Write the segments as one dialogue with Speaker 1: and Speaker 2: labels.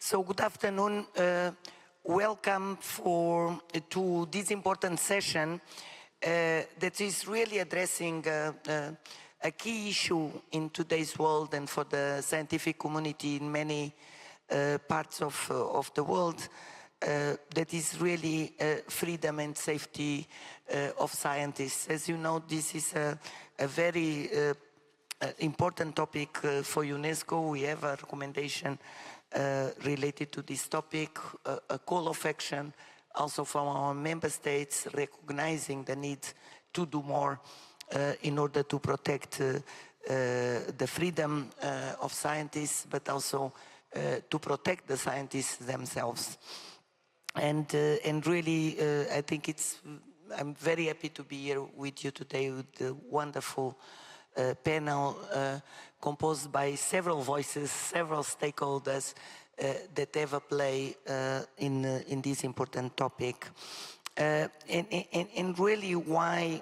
Speaker 1: So good afternoon. Welcome to this important session that is really addressing a key issue in today's world and for the scientific community in many parts of the world. That is really freedom and safety of scientists. As you know, this is a very important topic for UNESCO. We have a recommendation related to this topic, a call of action also from our member states recognizing the need to do more in order to protect the freedom of scientists, but also to protect the scientists themselves. And really, I think I'm very happy to be here with you today with the wonderful panel composed by several voices, several stakeholders that have a play in this important topic. And really why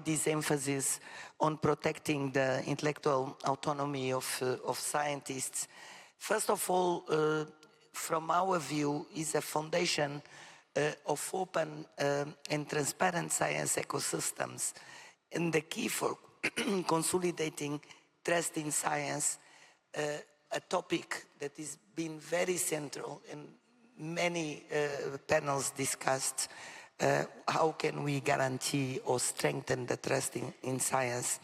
Speaker 1: this emphasis on protecting the intellectual autonomy of scientists? First of all, from our view, is a foundation of open and transparent science ecosystems, and the key for consolidating trust in science, a topic that has been very central in many panels discussed. How can we guarantee or strengthen the trust in science?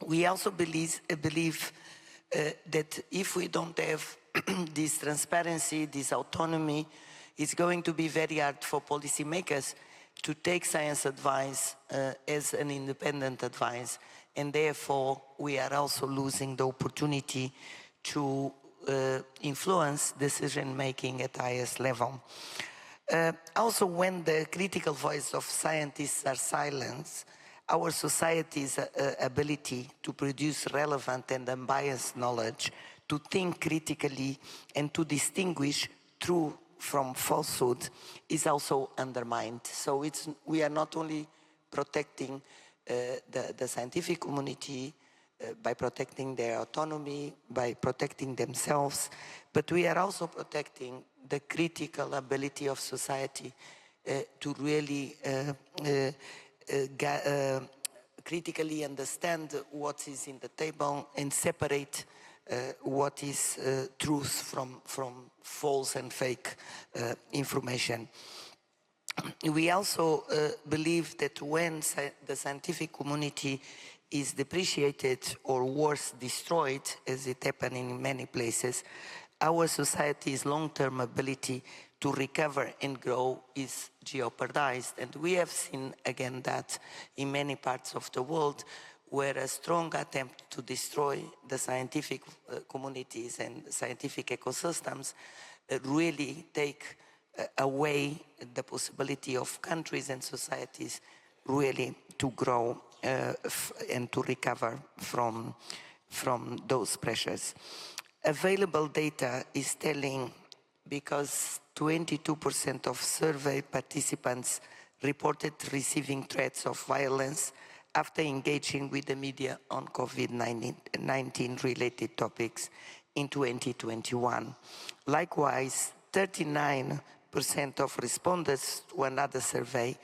Speaker 1: We also believe that if we don't have this transparency, this autonomy, it's going to be very hard for policymakers to take science advice as an independent advice, and therefore we are also losing the opportunity to influence decision-making at highest level. Also, when the critical voice of scientists are silenced, our society's ability to produce relevant and unbiased knowledge, to think critically and to distinguish true from falsehood is also undermined. So we are not only protecting the scientific community by protecting their autonomy, by protecting themselves, but we are also protecting the critical ability of society to really critically understand what is in the table and separate what is truth from false and fake information. We also believe that when the scientific community is depreciated or worse, destroyed, as it happened in many places, our society's long-term ability to recover and grow is jeopardized. And we have seen again that in many parts of the world, where a strong attempt to destroy the scientific communities and scientific ecosystems really take away the possibility of countries and societies really to grow and to recover from those pressures. Available data is telling, because 22% of survey participants reported receiving threats of violence after engaging with the media on COVID-19 related topics in 2021. Likewise, 39% of respondents to another survey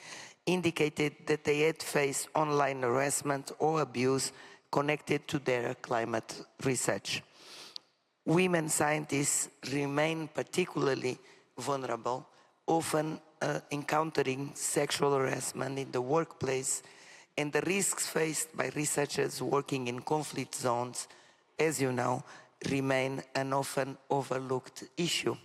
Speaker 1: indicated that they had faced online harassment or abuse connected to their climate research. Women scientists remain particularly vulnerable, often encountering sexual harassment in the workplace, and the risks faced by researchers working in conflict zones, as you know, remain an often overlooked issue.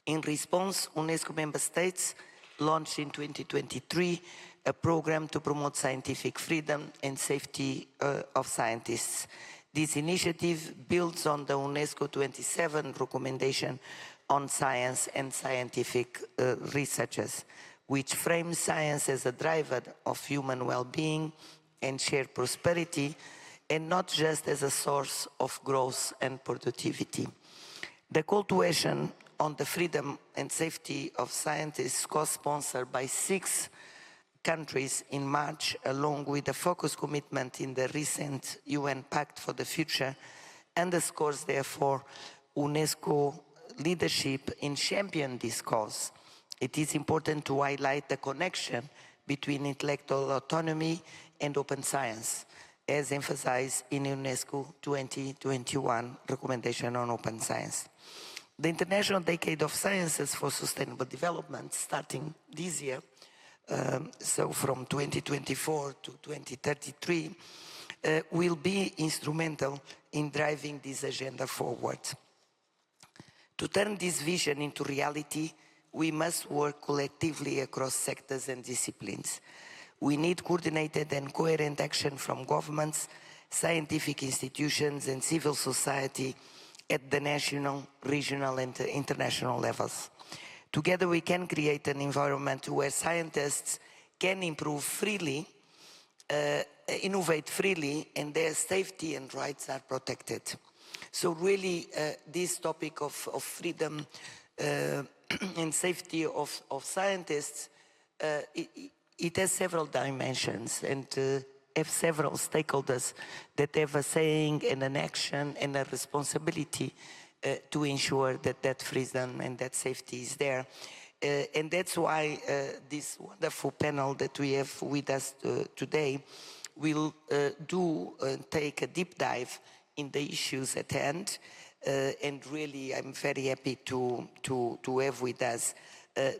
Speaker 1: In response, UNESCO member states launched in 2023 a program to promote scientific freedom and safety of scientists. This initiative builds on the UNESCO 27 recommendation on science and scientific researchers, which frames science as a driver of human well-being and shared prosperity, and not just as a source of growth and productivity. The call to action on the freedom and safety of scientists, co-sponsored by 6 countries in March, along with a focused commitment in the recent UN Pact for the Future, underscores, therefore, UNESCO leadership in championing this cause. It is important to highlight the connection between intellectual autonomy and open science, as emphasized in UNESCO 2021 recommendation on open science. The International Decade of Sciences for Sustainable Development, starting this year, so from 2024 to 2033, will be instrumental in driving this agenda forward. To turn this vision into reality, we must work collectively across sectors and disciplines. We need coordinated and coherent action from governments, scientific institutions, and civil society at the national, regional, and international levels. Together we can create an environment where scientists can improve freely, innovate freely, and their safety and rights are protected. So really, this topic of freedom and safety of scientists, it has several dimensions and have several stakeholders that have a saying and an action and a responsibility to ensure that that freedom and that safety is there. And that's why this wonderful panel that we have with us today will take a deep dive in the issues at hand. And really, I'm very happy to have with us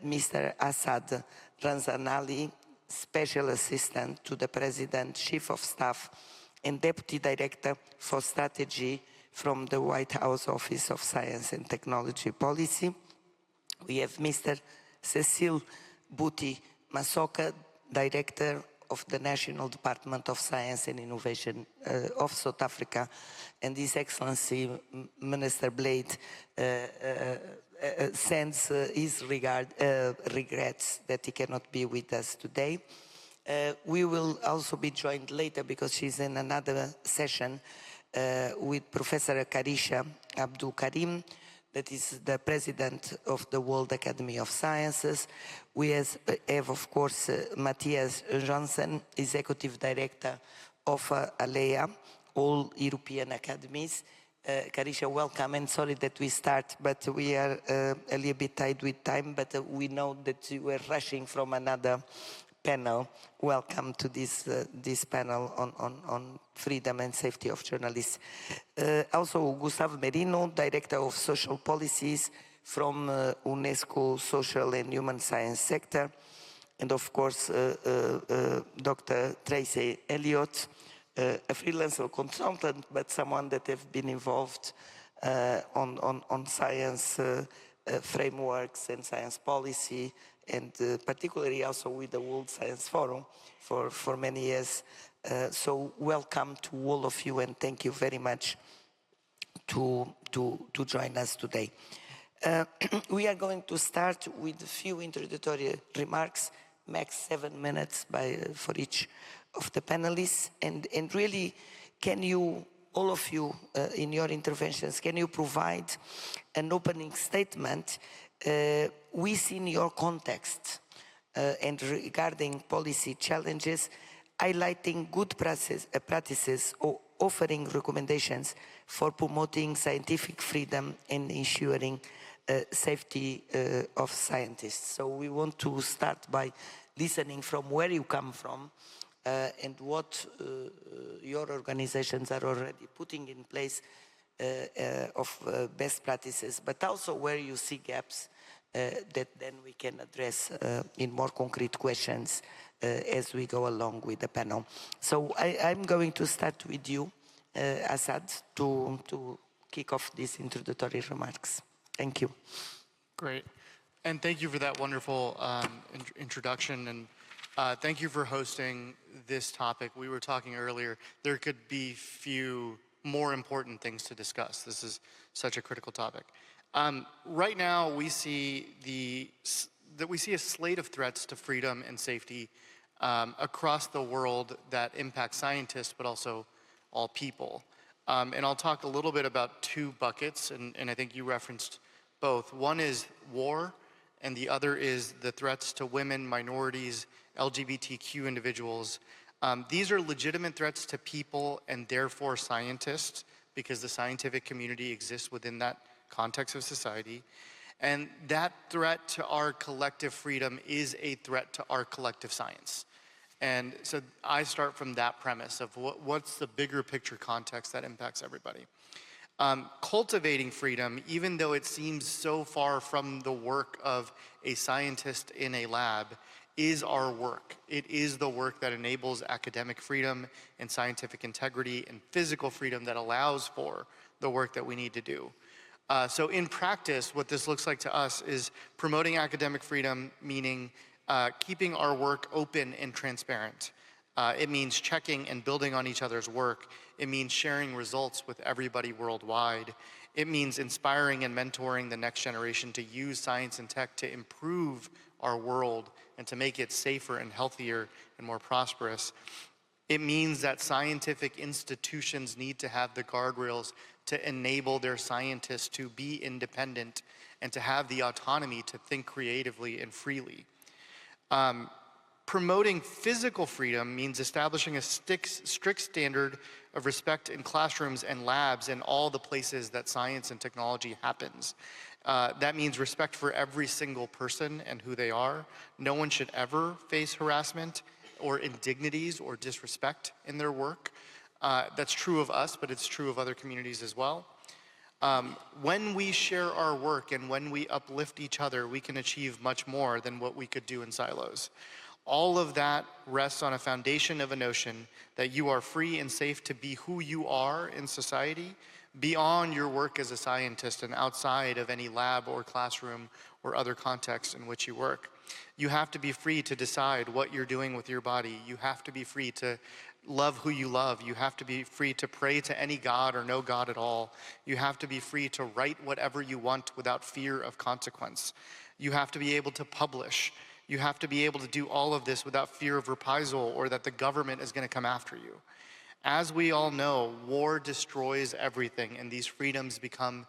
Speaker 1: Mr. Assad Ranzanali, Special Assistant to the President, Chief of Staff, and Deputy Director for Strategy from the White House Office of Science and Technology Policy. We have Mr. Cecil Buti Masoka, Director of the National Department of Science and Innovation of South Africa, and His Excellency Minister Blade sends his regrets that he cannot be with us today. We will also be joined later, because she's in another session, with Professor Karisha Abdul Karim, that is the President of the World Academy of Sciences. We have, of course, Matthias Johnson, Executive Director of ALEA, All European Academies. Karisha, welcome, and sorry that we start, but we are a little bit tight with time, but we know that you were rushing from another panel. Welcome to this panel on freedom and safety of journalists. Also, Gustavo Merino, Director of Social Policies from UNESCO Social and Human Science Sector. And of course, Dr. Tracy Elliott, a freelancer consultant, but someone that has been involved on science frameworks and science policy, and particularly also with the World Science Forum for many years. So welcome to all of you, and thank you very much to join us today. We are going to start with a few introductory remarks, max 7 minutes for each of the panelists, and really, can you, all of you, in your interventions, can you provide an opening statement within your context and regarding policy challenges, highlighting good practices or offering recommendations for promoting scientific freedom and ensuring safety of scientists. So we want to start by listening from where you come from and what your organizations are already putting in place of best practices, but also where you see gaps that then we can address in more concrete questions as we go along with the panel. So I'm going to start with you, Assad, to kick off these introductory remarks. Thank you.
Speaker 2: Great. And thank you for that wonderful introduction, and thank you for hosting this topic. We were talking earlier, there could be few more important things to discuss. This is such a critical topic. Right now, we see a slate of threats to freedom and safety across the world that impact scientists, but also all people. And I'll talk a little bit about two buckets, and I think you referenced both. One is war, and the other is the threats to women, minorities, LGBTQ individuals. These are legitimate threats to people and therefore scientists, because the scientific community exists within that context of society. And that threat to our collective freedom is a threat to our collective science. And so I start from that premise of what's the bigger picture context that impacts everybody. Cultivating freedom, even though it seems so far from the work of a scientist in a lab, is our work. It is the work that enables academic freedom and scientific integrity and physical freedom that allows for the work that we need to do. So in practice, what this looks like to us is promoting academic freedom, meaning keeping our work open and transparent. It means checking and building on each other's work. It means sharing results with everybody worldwide. It means inspiring and mentoring the next generation to use science and tech to improve our world and to make it safer and healthier and more prosperous. It means that scientific institutions need to have the guardrails to enable their scientists to be independent and to have the autonomy to think creatively and freely. Promoting physical freedom means establishing a strict standard of respect in classrooms and labs and all the places that science and technology happens. That means respect for every single person and who they are. No one should ever face harassment or indignities or disrespect in their work. That's true of us, but it's true of other communities as well. When we share our work and when we uplift each other, we can achieve much more than what we could do in silos. All of that rests on a foundation of a notion that you are free and safe to be who you are in society, beyond your work as a scientist and outside of any lab or classroom or other context in which you work. You have to be free to decide what you're doing with your body. You have to be free to love who you love. You have to be free to pray to any God or no God at all. You have to be free to write whatever you want without fear of consequence. You have to be able to publish. You have to be able to do all of this without fear of reprisal or that the government is going to come after you. As we all know, war destroys everything, and these freedoms become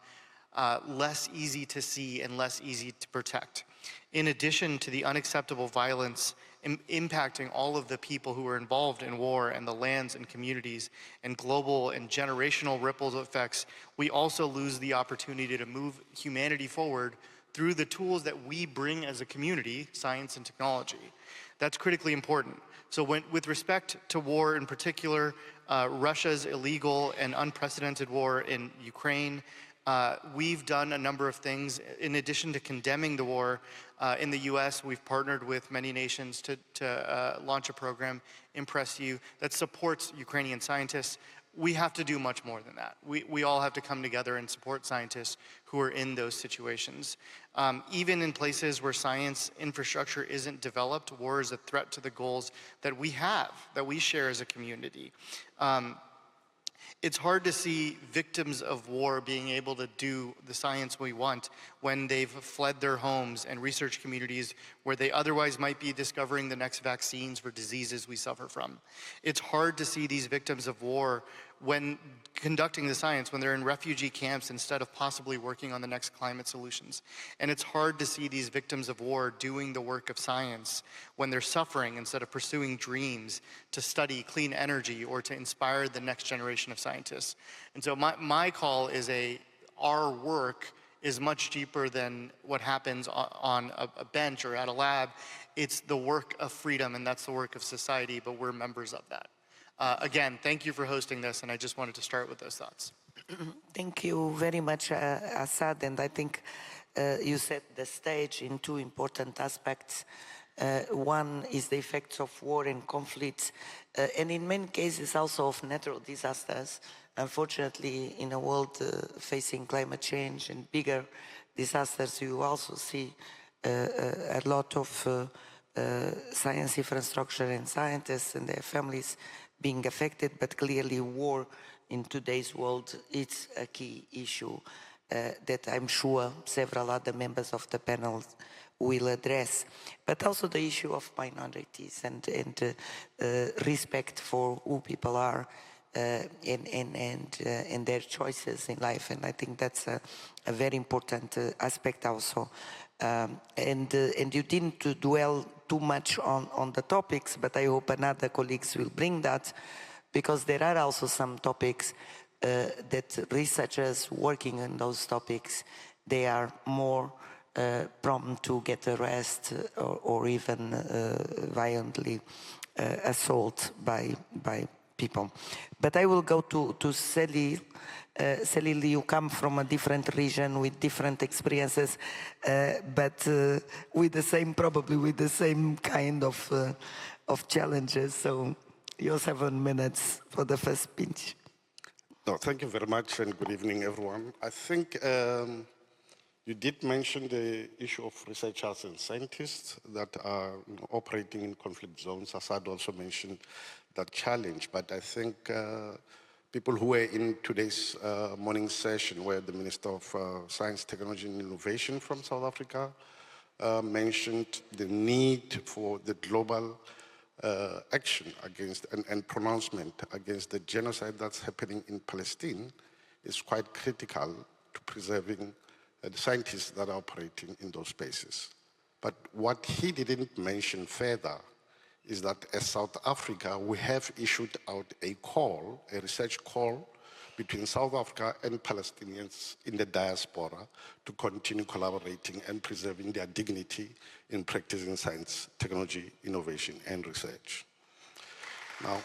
Speaker 2: less easy to see and less easy to protect. In addition to the unacceptable violence impacting all of the people who are involved in war and the lands and communities and global and generational ripple effects, we also lose the opportunity to move humanity forward through the tools that we bring as a community, science and technology. That's critically important. So with respect to war in particular, Russia's illegal and unprecedented war in Ukraine, we've done a number of things. In addition to condemning the war, in the US, we've partnered with many nations to launch a program, Impress You, that supports Ukrainian scientists. We have to do much more than that. We all have to come together and support scientists who are in those situations. Even in places where science infrastructure isn't developed, war is a threat to the goals that we have, that we share as a community. It's hard to see victims of war being able to do the science we want when they've fled their homes and research communities where they otherwise might be discovering the next vaccines for diseases we suffer from. It's hard to see these victims of war when conducting the science, when they're in refugee camps instead of possibly working on the next climate solutions. And it's hard to see these victims of war doing the work of science when they're suffering instead of pursuing dreams to study clean energy or to inspire the next generation of scientists. And so my call is our work is much deeper than what happens on a bench or at a lab. It's the work of freedom, and that's the work of society, but we're members of that. Again, thank you for hosting this, and I just wanted to start with those thoughts.
Speaker 1: Thank you very much, Assad, and I think you set the stage in two important aspects. One is the effects of war and conflicts, and in many cases also of natural disasters. Unfortunately, in a world facing climate change and bigger disasters, you also see a lot of science infrastructure and scientists and their families being affected, but clearly war in today's world is a key issue that I'm sure several other members of the panel will address, but also the issue of minorities and respect for who people are and their choices in life. And I think that's a very important aspect also. And you didn't dwell too much on the topics, but I hope another colleagues will bring that, because there are also some topics that researchers working on those topics, they are more prompt to get arrested or even violently assault by people. But I will go to Sally. Sally, you come from a different region with different experiences, but with the same, probably with the same kind of challenges. So you have 7 minutes for the first speech.
Speaker 3: No, thank you very much, and good evening, everyone. I think you did mention the issue of researchers and scientists that are operating in conflict zones. Assad also mentioned that challenge, but I think people who were in today's morning session, where the Minister of Science, Technology and Innovation from South Africa mentioned the need for the global action against and pronouncement against the genocide that's happening in Palestine is quite critical to preserving the scientists that are operating in those spaces. But what he didn't mention further is that as South Africa, we have issued out a call, a research call between South Africa and Palestinians in the diaspora to continue collaborating and preserving their dignity in practicing science, technology, innovation, and research. Now,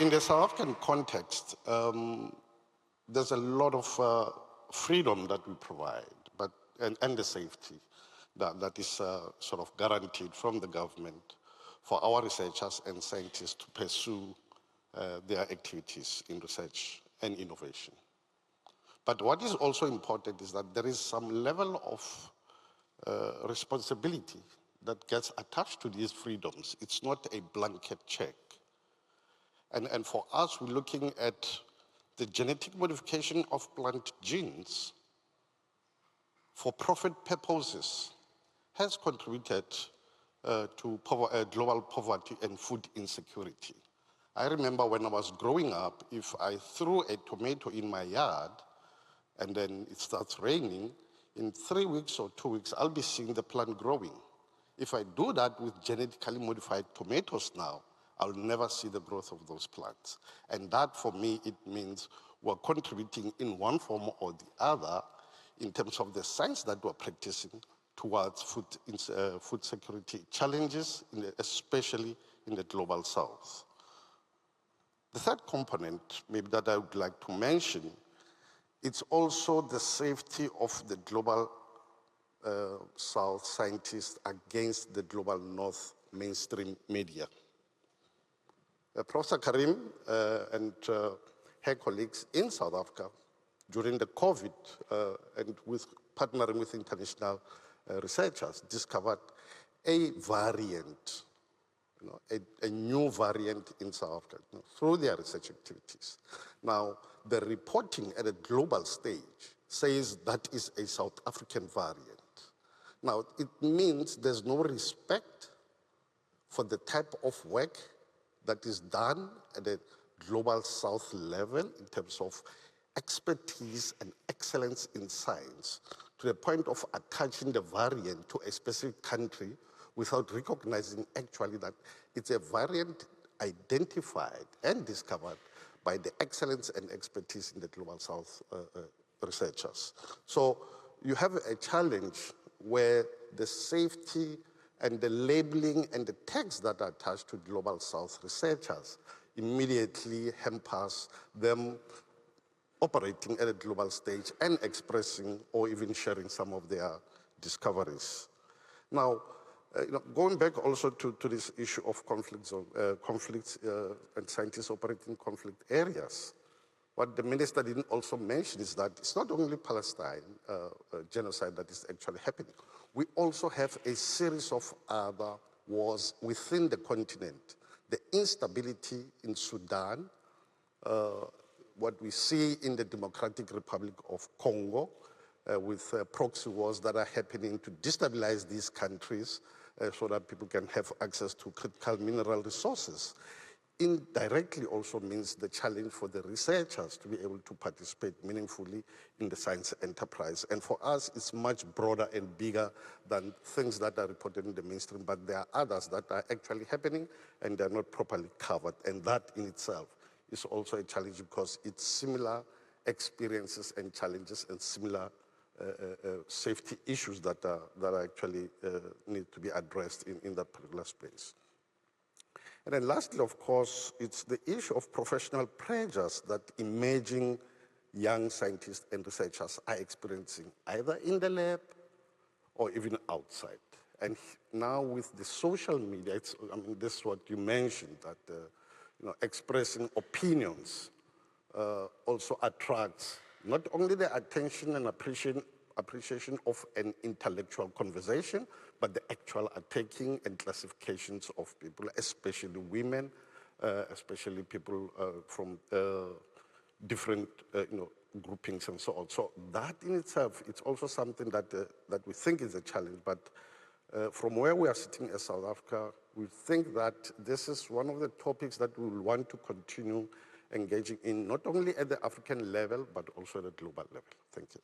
Speaker 3: in the South African context, there's a lot of freedom that we provide, and the safety that is sort of guaranteed from the government for our researchers and scientists to pursue their activities in research and innovation. But what is also important is that there is some level of responsibility that gets attached to these freedoms. It's not a blanket check. And for us, we're looking at the genetic modification of plant genes for profit purposes has contributed to global poverty and food insecurity. I remember when I was growing up, if I threw a tomato in my yard and then it starts raining, in 3 weeks or 2 weeks, I'll be seeing the plant growing. If I do that with genetically modified tomatoes now, I'll never see the growth of those plants. And that, for me, it means we're contributing in one form or the other in terms of the science that we're practicing towards food security challenges, especially in the global south. The third component, maybe that I would like to mention, it's also the safety of the global south scientists against the global north mainstream media. Professor Karim and her colleagues in South Africa during the COVID and with partnering with international researchers discovered a variant, a new variant in South Africa through their research activities. Now, the reporting at a global stage says that is a South African variant. Now, it means there's no respect for the type of work that is done at a global south level in terms of expertise and excellence in science, to the point of attaching the variant to a specific country without recognizing actually that it's a variant identified and discovered by the excellence and expertise in the global south researchers. So you have a challenge where the safety and the labeling and the tags that are attached to global south researchers immediately hampers them operating at a global stage and expressing or even sharing some of their discoveries. Now, going back also to this issue of conflicts and scientists operating in conflict areas, what the minister didn't also mention is that it's not only Palestine genocide that is actually happening. We also have a series of other wars within the continent. The instability in Sudan, what we see in the Democratic Republic of Congo, with proxy wars that are happening to destabilize these countries so that people can have access to critical mineral resources. indirectly also means the challenge for the researchers to be able to participate meaningfully in the science enterprise. And for us, it's much broader and bigger than things that are reported in the mainstream, but there are others that are actually happening and they're not properly covered. And that in itself is also a challenge because it's similar experiences and challenges and similar safety issues that are actually need to be addressed in that particular space. And then lastly, of course, it's the issue of professional pressures that emerging young scientists and researchers are experiencing, either in the lab or even outside. And now with the social media, I mean, this is what you mentioned, that expressing opinions also attracts not only the attention and appreciation of an intellectual conversation, but the actual attacking and classifications of people, especially women, especially people from different groupings and so on. So that in itself, it's also something that we think is a challenge, but from where we are sitting as South Africa, we think that this is one of the topics that we will want to continue engaging in, not only at the African level, but also at the global level. Thank you.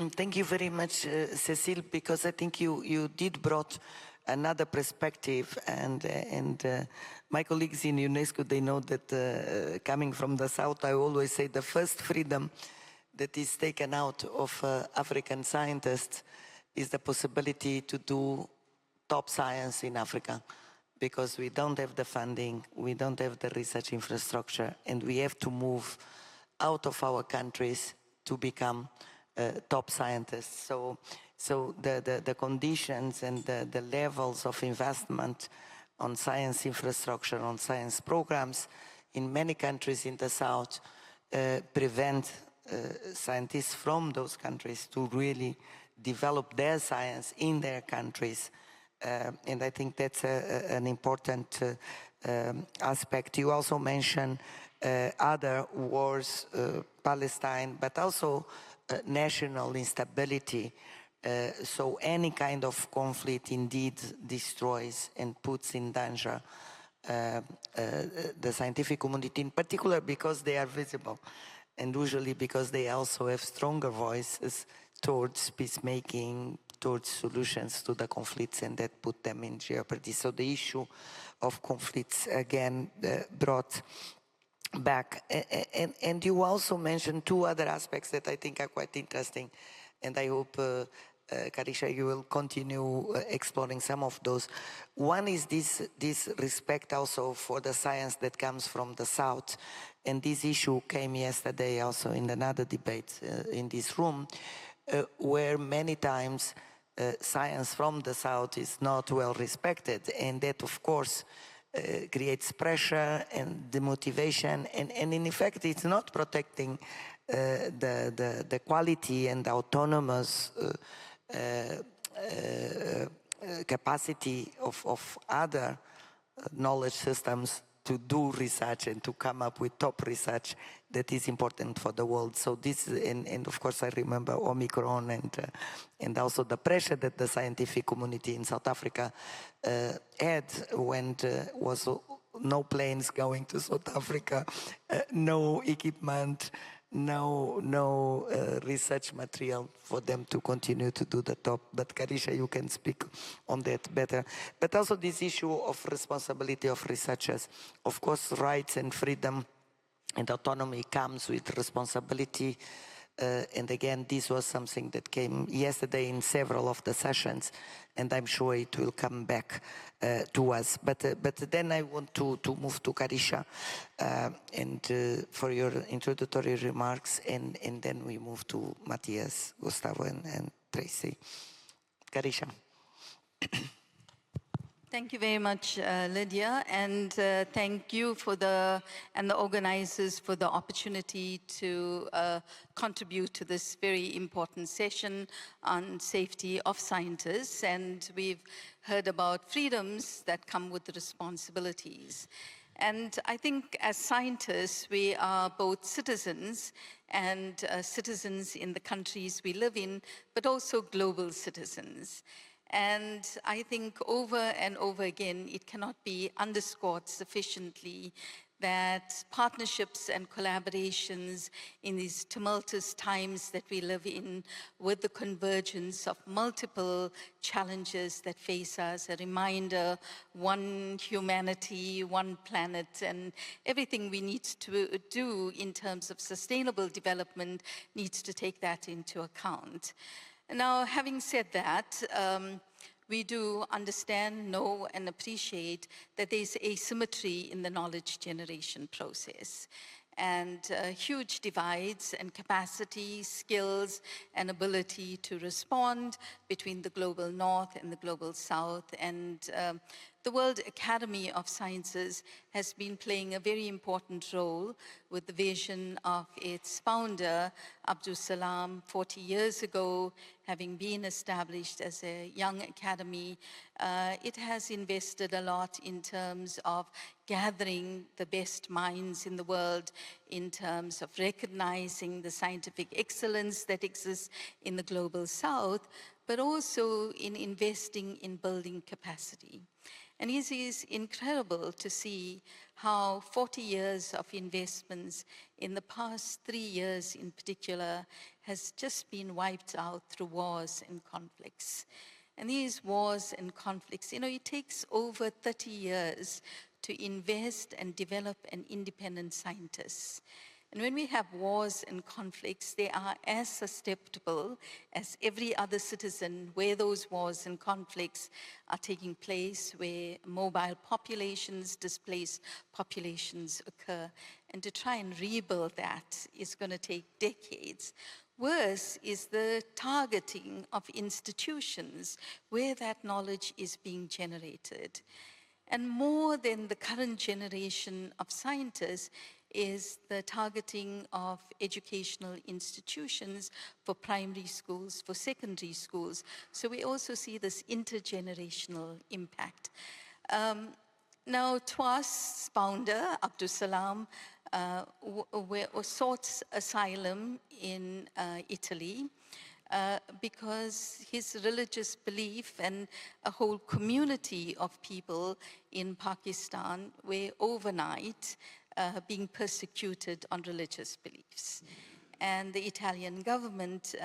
Speaker 1: Thank you very much, Cecile, because I think you did brought another perspective, and my colleagues in UNESCO, they know that coming from the South, I always say the first freedom that is taken out of African scientists is the possibility to do top science in Africa, because we don't have the funding, we don't have the research infrastructure, and we have to move out of our countries to become top scientists. So the conditions and the levels of investment on science infrastructure, on science programs in many countries in the South prevent scientists from those countries to really develop their science in their countries. And I think that's an important aspect. You also mentioned other wars, Palestine, but also national instability. So any kind of conflict indeed destroys and puts in danger the scientific community, in particular because they are visible, and usually because they also have stronger voices towards peacemaking, towards solutions to the conflicts, and that put them in jeopardy. So the issue of conflicts again brought back. And you also mentioned two other aspects that I think are quite interesting, and I hope Karisha, you will continue exploring some of those. One is this respect also for the science that comes from the South, and this issue came yesterday also in another debate in this room, where many times science from the South is not well respected, and that of course creates pressure and demotivation, and in effect it's not protecting the quality and the autonomous capacity of other knowledge systems to do research and to come up with top research that is important for the world. So this, and of course I remember Omicron and also the pressure that the scientific community in South Africa had when was no planes going to South Africa, no equipment, no research material for them to continue to do the top. But Karisha, you can speak on that better. But also this issue of responsibility of researchers. Of course, rights and freedom and autonomy comes with responsibility. And again, this was something that came yesterday in several of the sessions, and I'm sure it will come back to us. But then I want to move to Karisha and for your introductory remarks, and then we move to Matthias, Gustavo, and Tracy. Karisha.
Speaker 4: Thank you very much, Lydia, and thank you and the organizers for the opportunity to contribute to this very important session on safety of scientists. And we've heard about freedoms that come with the responsibilities. And I think as scientists, we are both citizens and citizens in the countries we live in, but also global citizens. And I think over and over again, it cannot be underscored sufficiently that partnerships and collaborations in these tumultuous times that we live in, with the convergence of multiple challenges that face us, a reminder, one humanity, one planet, and everything we need to do in terms of sustainable development needs to take that into account. Now, having said that, we do understand, know, and appreciate that there's asymmetry in the knowledge generation process, and huge divides and capacity, skills, and ability to respond between the global north and the global south. And the World Academy of Sciences has been playing a very important role with the vision of its founder, Abdus Salam, 40 years ago, having been established as a young academy. It has invested a lot in terms of gathering the best minds in the world, in terms of recognizing the scientific excellence that exists in the global south, but also in investing in building capacity. And it is incredible to see how 40 years of investments in the past 3 years in particular has just been wiped out through wars and conflicts. And these wars and conflicts, you know, it takes over 30 years to invest and develop an independent scientist. And when we have wars and conflicts, they are as susceptible as every other citizen where those wars and conflicts are taking place, where mobile populations, displaced populations occur. And to try and rebuild that is going to take decades. Worse is the targeting of institutions where that knowledge is being generated. And more than the current generation of scientists is the targeting of educational institutions for primary schools, for secondary schools. So we also see this intergenerational impact. Now, TWAS's founder, Abdus Salam, sought asylum in Italy because his religious belief and a whole community of people in Pakistan were overnight being persecuted on religious beliefs. And the Italian government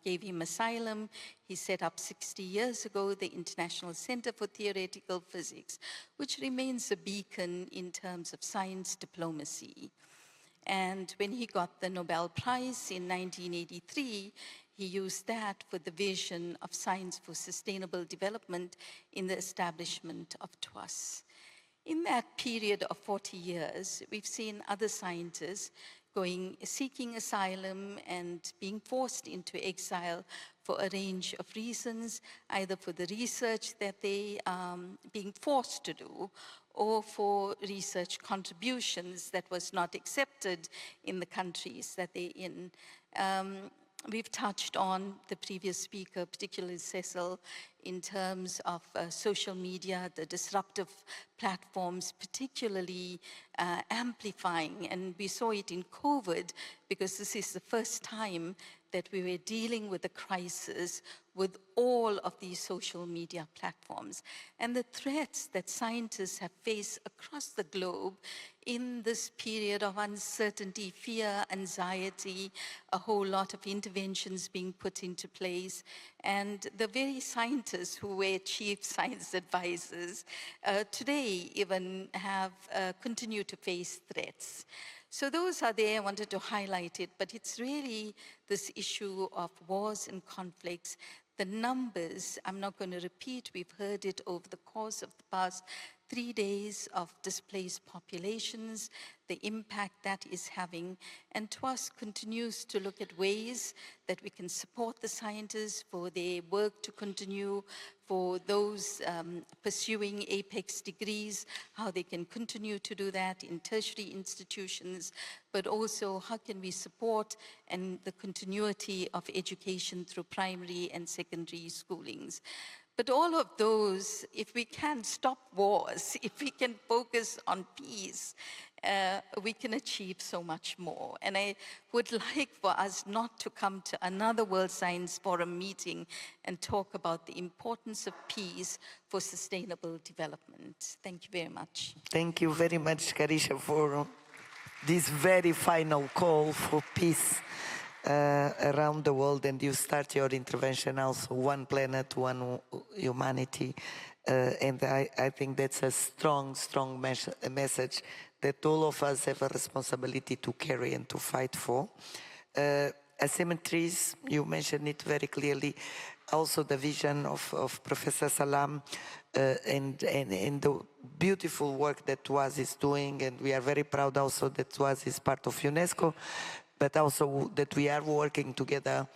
Speaker 4: gave him asylum. He set up 60 years ago the International Center for Theoretical Physics, which remains a beacon in terms of science diplomacy. And when he got the Nobel Prize in 1983, he used that for the vision of science for sustainable development in the establishment of TWAS. In that period of 40 years, we've seen other scientists seeking asylum and being forced into exile for a range of reasons, either for the research that they are being forced to do, or for research contributions that was not accepted in the countries that they're in. We've touched on the previous speaker, particularly Cecil, in terms of social media, the disruptive platforms, particularly amplifying. And we saw it in COVID because this is the first time that we were dealing with a crisis with all of these social media platforms. And the threats that scientists have faced across the globe in this period of uncertainty, fear, anxiety, a whole lot of interventions being put into place. And the very scientists who were chief science advisors today even have continued to face threats. So those are there, I wanted to highlight it, but it's really this issue of wars and conflicts. The numbers, I'm not going to repeat, we've heard it over the course of the past 3 days of displaced populations, the impact that is having. And TWAS continues to look at ways that we can support the scientists for their work to continue, for those pursuing apex degrees, how they can continue to do that in tertiary institutions, but also how can we support and the continuity of education through primary and secondary schoolings. But all of those, if we can stop wars, if we can focus on peace we can achieve so much more. And I would like for us not to come to another World Science Forum meeting and talk about the importance of peace for sustainable development. Thank you very much.
Speaker 1: Thank you very much, Karisha, for this very final call for peace around the world. And you start your intervention also, one planet, one humanity. And I think that's a strong, strong message that all of us have a responsibility to carry and to fight for. Asymmetries, you mentioned it very clearly. Also the vision of Professor Salam and the beautiful work that WAS is doing, and we are very proud also that WAS is part of UNESCO, but also that we are working together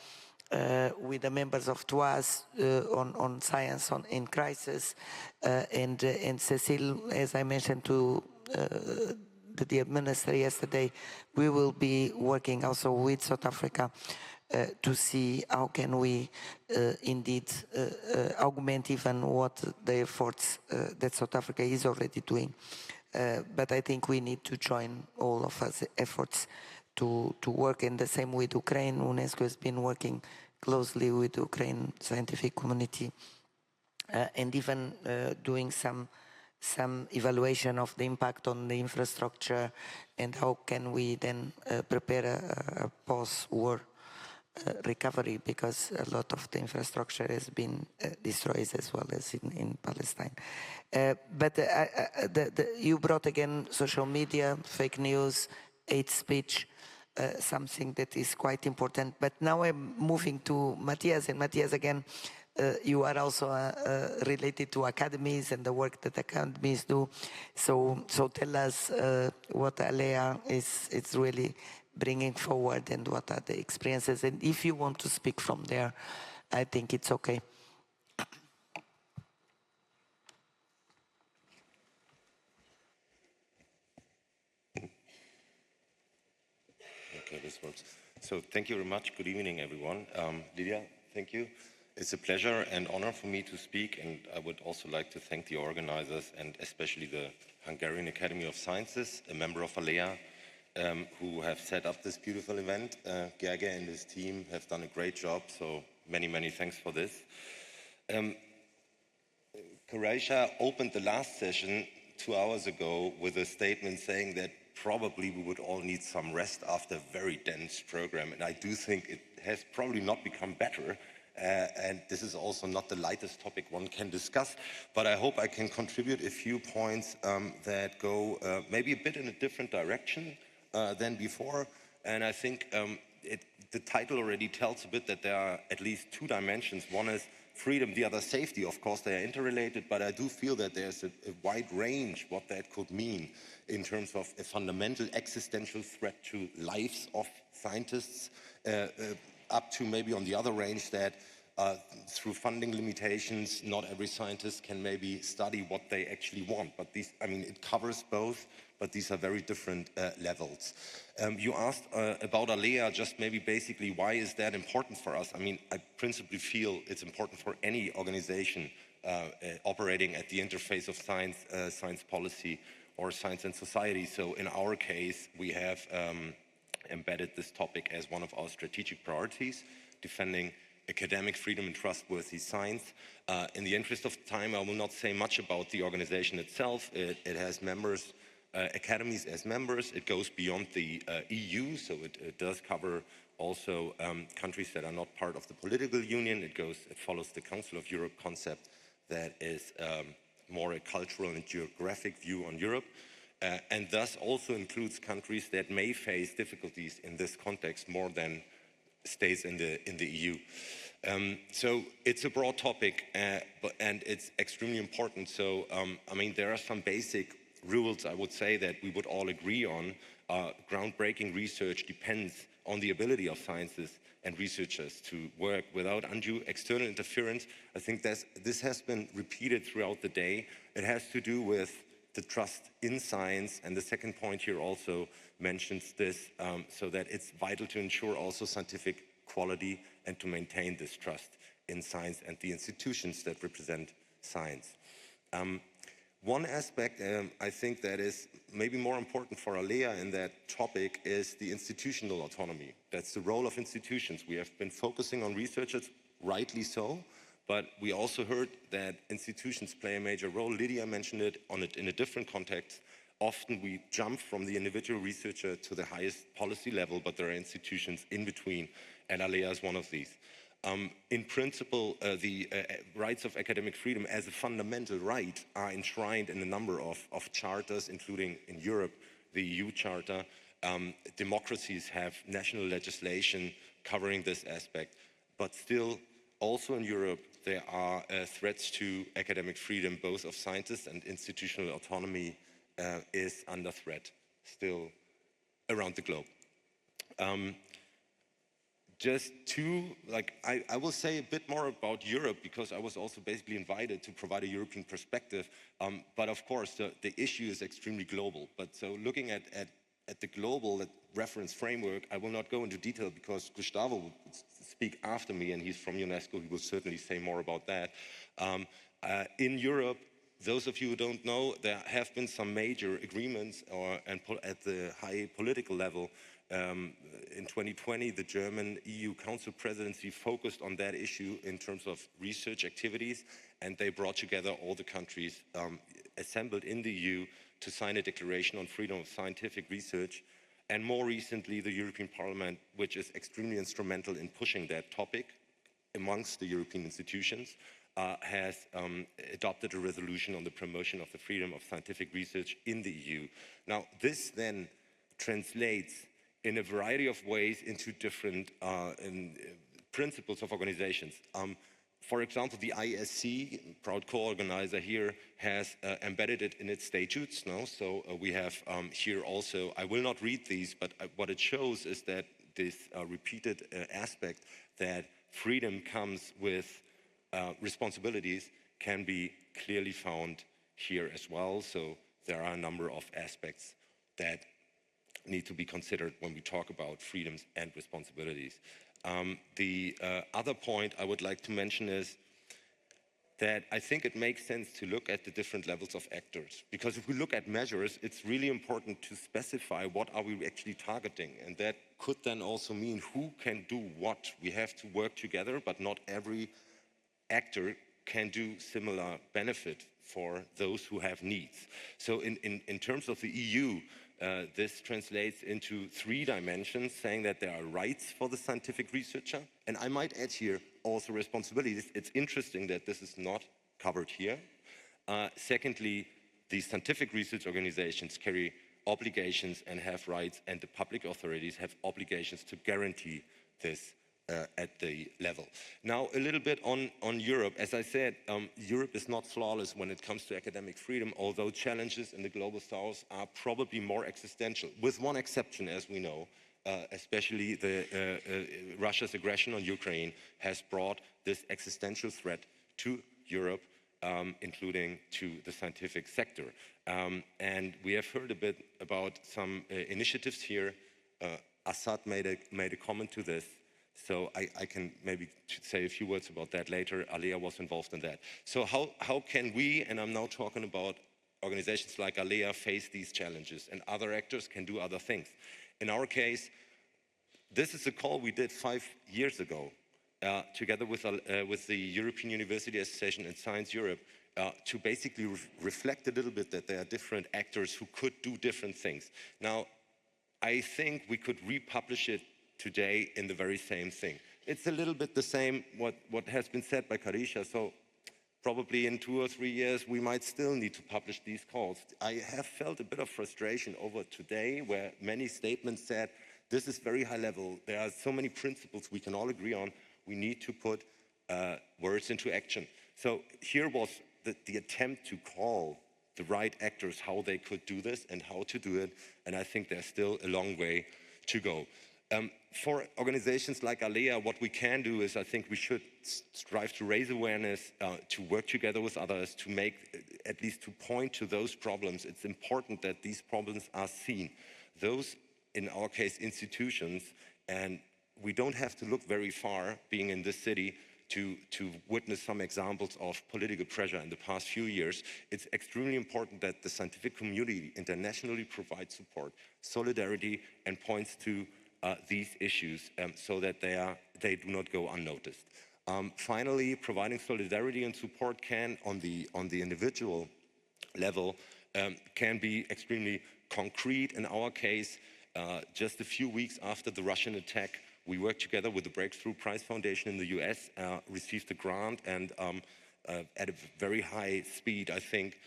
Speaker 1: with the members of TWAS on science in crisis, and Cecile, as I mentioned to the minister yesterday, we will be working also with South Africa to see how can we indeed augment even what the efforts that South Africa is already doing. But I think we need to join all of us efforts to work in the same with Ukraine. UNESCO has been working closely with the Ukraine scientific community and even doing some evaluation of the impact on the infrastructure and how can we then prepare a post-war recovery, because a lot of the infrastructure has been destroyed as well as in Palestine. But you brought again social media, fake news, hate speech, something that is quite important. But now I'm moving to Matthias, and Matthias, again, you are also related to academies and the work that academies do. So tell us what Alea is really bringing forward and what are the experiences. And if you want to speak from there, I think it's okay.
Speaker 5: Okay, this works. So thank you very much. Good evening, everyone. Lydia, thank you. It's a pleasure and honor for me to speak, and I would also like to thank the organizers and especially the Hungarian Academy of Sciences, a member of ALEA, who have set up this beautiful event. Gerge and his team have done a great job, so many, many thanks for this. Karisha opened the last session 2 hours ago with a statement saying that probably we would all need some rest after a very dense program, and I do think it has probably not become better. And this is also not the lightest topic one can discuss, but I hope I can contribute a few points that go maybe a bit in a different direction than before. And I think the title already tells a bit that there are at least two dimensions. One is freedom, the other safety. Of course, they are interrelated, but I do feel that there's a wide range what that could mean in terms of a fundamental existential threat to lives of scientists, up to maybe on the other range that through funding limitations, not every scientist can maybe study what they actually want. But these, I mean, it covers both, but these are very different levels. You asked about ALEA, just maybe basically why is that important for us? I mean, I principally feel it's important for any organization operating at the interface of science, science policy, or science and society. So in our case, we have embedded this topic as one of our strategic priorities, defending academic freedom and trustworthy science. In the interest of time, I will not say much about the organization itself. It has members, academies as members. It goes beyond the EU, so it does cover also countries that are not part of the political union. It follows the Council of Europe concept that is more a cultural and geographic view on Europe. And thus also includes countries that may face difficulties in this context more than stays in the EU. So it's a broad topic, and it's extremely important. So, I mean, there are some basic rules, I would say, that we would all agree on. Groundbreaking research depends on the ability of scientists and researchers to work without undue external interference. I think this has been repeated throughout the day. It has to do with the trust in science, and the second point here also mentions this, so that it's vital to ensure also scientific quality and to maintain this trust in science and the institutions that represent science. One aspect I think that is maybe more important for Alea in that topic is the institutional autonomy. That's the role of institutions. We have been focusing on researchers, rightly so, but we also heard that institutions play a major role. Lydia mentioned it in a different context. Often we jump from the individual researcher to the highest policy level, but there are institutions in between, and Alea is one of these. In principle, the rights of academic freedom as a fundamental right are enshrined in a number of charters, including in Europe, the EU Charter. Democracies have national legislation covering this aspect, but still, also in Europe, there are threats to academic freedom, both of scientists, and institutional autonomy is under threat still around the globe. Just I will say a bit more about Europe because I was also basically invited to provide a European perspective. But of course, the issue is extremely global. But so looking at the global reference framework, I will not go into detail because Gustavo will speak after me and he's from UNESCO. He will certainly say more about that. In Europe, those of you who don't know, there have been some major agreements at the high political level. In 2020, the German EU Council presidency focused on that issue in terms of research activities, and they brought together all the countries assembled in the EU to sign a declaration on freedom of scientific research. And more recently, the European Parliament, which is extremely instrumental in pushing that topic amongst the European institutions, has adopted a resolution on the promotion of the freedom of scientific research in the EU. Now, this then translates in a variety of ways into different principles of organizations. For example, the ISC, proud co-organizer here, has embedded it in its statutes. No? So we have here also, I will not read these, but what it shows is that this repeated aspect that freedom comes with responsibilities can be clearly found here as well. So there are a number of aspects that need to be considered when we talk about freedoms and responsibilities. The other point I would like to mention is that I think it makes sense to look at the different levels of actors. Because if we look at measures, it's really important to specify what are we actually targeting. And that could then also mean who can do what. We have to work together, but not every actor can do similar benefit for those who have needs. So in terms of the EU, this translates into 3 dimensions, saying that there are rights for the scientific researcher, and I might add here also responsibilities. It's interesting that this is not covered here. Secondly, the scientific research organizations carry obligations and have rights, and the public authorities have obligations to guarantee this at the level. Now, a little bit on Europe. As I said, Europe is not flawless when it comes to academic freedom, although challenges in the global south are probably more existential, with one exception, as we know, especially Russia's aggression on Ukraine has brought this existential threat to Europe, including to the scientific sector. And we have heard a bit about some initiatives here. Assad made a comment to this. So I can maybe say a few words about that later. Alea was involved in that. So how can we, and I'm now talking about organizations like Alea, face these challenges, and other actors can do other things? In our case, this is a call we did 5 years ago, together with the European University Association and Science Europe, to basically reflect a little bit that there are different actors who could do different things. Now, I think we could republish it today in the very same thing. It's a little bit the same what has been said by Karisha, so probably in 2 or 3 years we might still need to publish these calls. I have felt a bit of frustration over today where many statements said, this is very high level, there are so many principles we can all agree on, we need to put words into action. So here was the attempt to call the right actors how they could do this and how to do it, and I think there's still a long way to go. For organizations like Alea, what we can do is I think we should strive to raise awareness, to work together with others, to make, at least to point to those problems. It's important that these problems are seen. Those, in our case, institutions, and we don't have to look very far, being in this city, to witness some examples of political pressure in the past few years, it's extremely important that the scientific community internationally provides support, solidarity, and points to these issues so that they do not go unnoticed. Finally, providing solidarity and support can, on the individual level, can be extremely concrete. In our case, just a few weeks after the Russian attack, we worked together with the Breakthrough Prize Foundation in the US, received a grant, and at a very high speed, I think,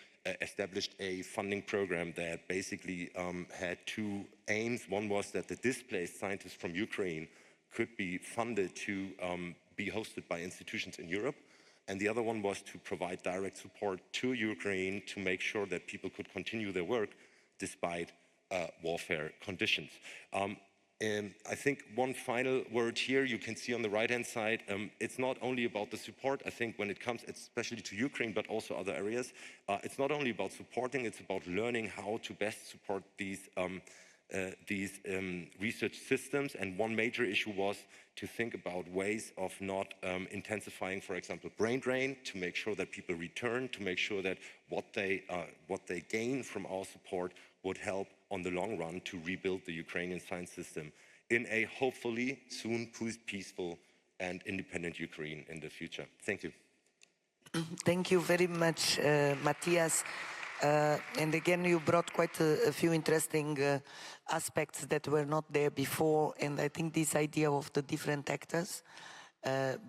Speaker 5: established a funding program that basically had two aims. One was that the displaced scientists from Ukraine could be funded to be hosted by institutions in Europe. And the other one was to provide direct support to Ukraine to make sure that people could continue their work despite warfare conditions. I think one final word here, you can see on the right-hand side, it's not only about the support. I think when it comes especially to Ukraine, but also other areas, it's not only about supporting, it's about learning how to best support these research systems. And one major issue was to think about ways of not intensifying, for example, brain drain, to make sure that people return, to make sure that what they gain from our support would help on the long run to rebuild the Ukrainian science system in a hopefully soon peaceful and independent Ukraine in the future. Thank you.
Speaker 1: Thank you very much, Matthias. And again, you brought quite a few interesting aspects that were not there before. And I think this idea of the different actors,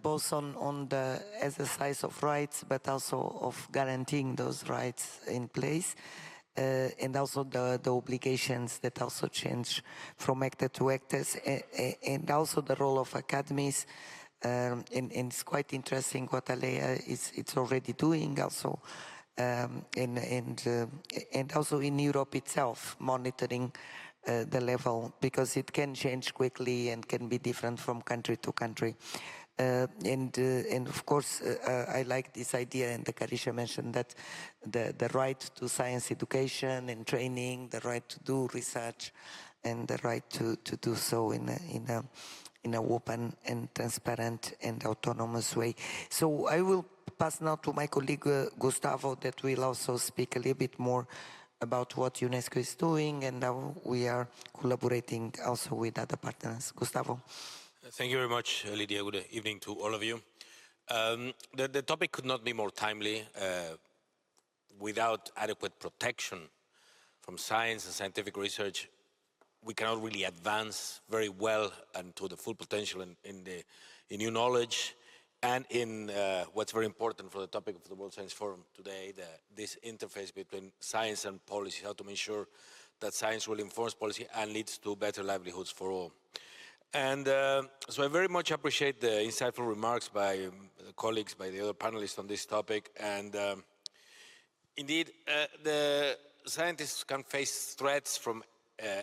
Speaker 1: both on the exercise of rights, but also of guaranteeing those rights in place, and also the obligations that also change from actor to actors, and also the role of academies. And it's quite interesting what Alea is already doing also. And also in Europe itself, monitoring the level, because it can change quickly and can be different from country to country. And of course, I like this idea, and Carisha mentioned that the right to science education and training, the right to do research, and the right to do so in a open and transparent and autonomous way. So I will pass now to my colleague Gustavo, that will also speak a little bit more about what UNESCO is doing and how we are collaborating also with other partners. Gustavo.
Speaker 6: Thank you very much, Lydia. Good evening to all of you. The topic could not be more timely. Without adequate protection from science and scientific research, we cannot really advance very well and to the full potential in new knowledge and in what's very important for the topic of the World Science Forum today, this interface between science and policy, how to ensure that science will inform policy and leads to better livelihoods for all. And so I very much appreciate the insightful remarks by the colleagues, by the other panelists on this topic. And indeed, the scientists can face threats from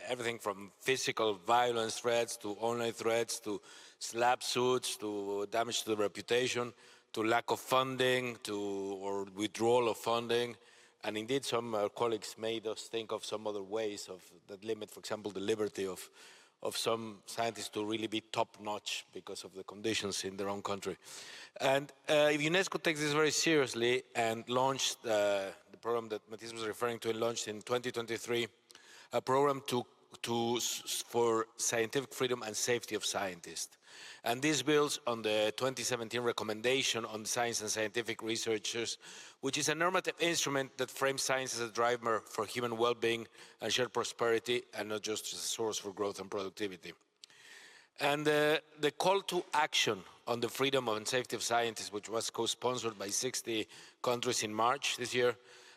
Speaker 6: everything from physical violence threats to online threats to slap suits to damage to the reputation to lack of funding or withdrawal of funding. And indeed, some colleagues made us think of some other ways that limit, for example, the liberty of some scientists to really be top-notch because of the conditions in their own country. And if UNESCO takes this very seriously and launched the program that Matthias was referring to, and launched in 2023, a program for scientific freedom and safety of scientists. And this builds on the 2017 recommendation on science and scientific researchers, which is a normative instrument that frames science as a driver for human well-being and shared prosperity, and not just as a source for growth and productivity. And the call to action on the freedom and safety of scientists, which was co-sponsored by 60 countries in March this year,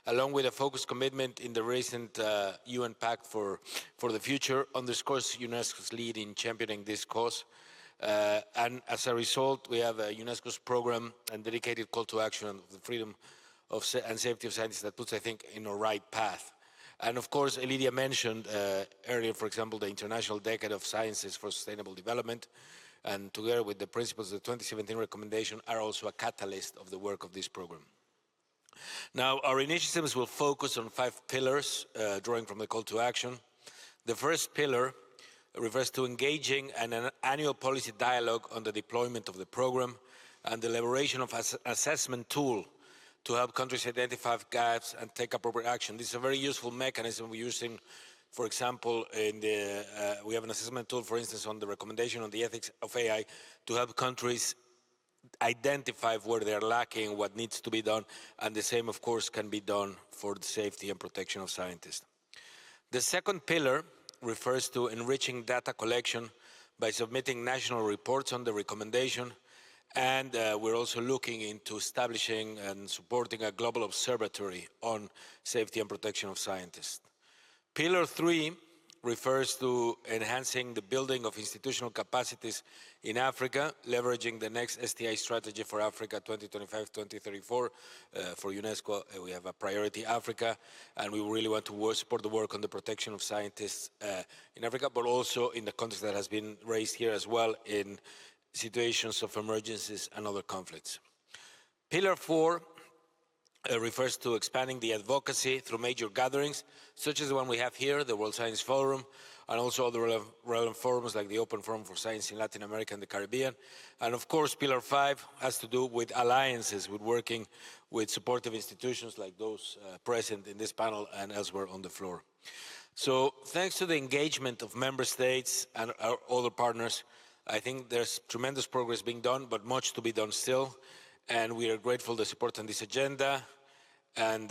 Speaker 6: along with a focused commitment in the recent UN Pact for the Future, underscores UNESCO's lead in championing this cause. And as a result, we have UNESCO's program and dedicated call to action on the freedom and safety of scientists that puts, I think, in a right path. And of course, Lydia mentioned earlier, for example, the International Decade of Sciences for Sustainable Development, and together with the principles of the 2017 recommendation are also a catalyst of the work of this program. Now, our initiatives will focus on 5 pillars, drawing from the call to action. The first pillar refers to engaging in an annual policy dialogue on the deployment of the program, and the elaboration of an assessment tool to help countries identify gaps and take appropriate action. This is a very useful mechanism we're using, for example, we have an assessment tool, for instance, on the recommendation on the ethics of AI to help countries identify where they're lacking, what needs to be done, and the same, of course, can be done for the safety and protection of scientists. The second pillar refers to enriching data collection by submitting national reports on the recommendation, and we're also looking into establishing and supporting a global observatory on safety and protection of scientists. Pillar 3 refers to enhancing the building of institutional capacities in Africa, leveraging the next STI strategy for Africa 2025-2034. For UNESCO, we have a priority Africa, and we really want to support the work on the protection of scientists in Africa, but also in the context that has been raised here as well in situations of emergencies and other conflicts. Pillar 4 refers to expanding the advocacy through major gatherings, such as the one we have here, the World Science Forum, and also other relevant forums like the Open Forum for Science in Latin America and the Caribbean. And of course, Pillar 5 has to do with alliances, with working with supportive institutions like those present in this panel and elsewhere on the floor. So thanks to the engagement of member states and our other partners, I think there's tremendous progress being done, but much to be done still. And we are grateful for the support on this agenda. And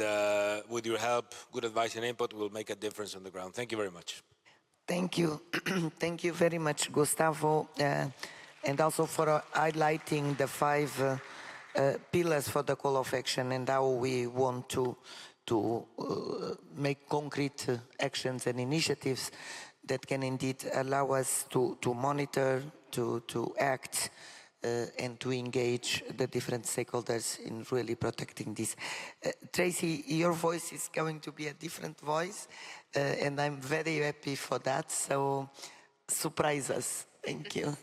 Speaker 6: with your help, good advice and input, will make a difference on the ground. Thank you very much.
Speaker 1: Thank you. Thank you very much, Gustavo. And also for highlighting the 5 pillars for the call of action and how we want to make concrete actions and initiatives that can indeed allow us to monitor, to act, and to engage the different stakeholders in really protecting this. Tracy, your voice is going to be a different voice, and I'm very happy for that, so surprise us. Thank you.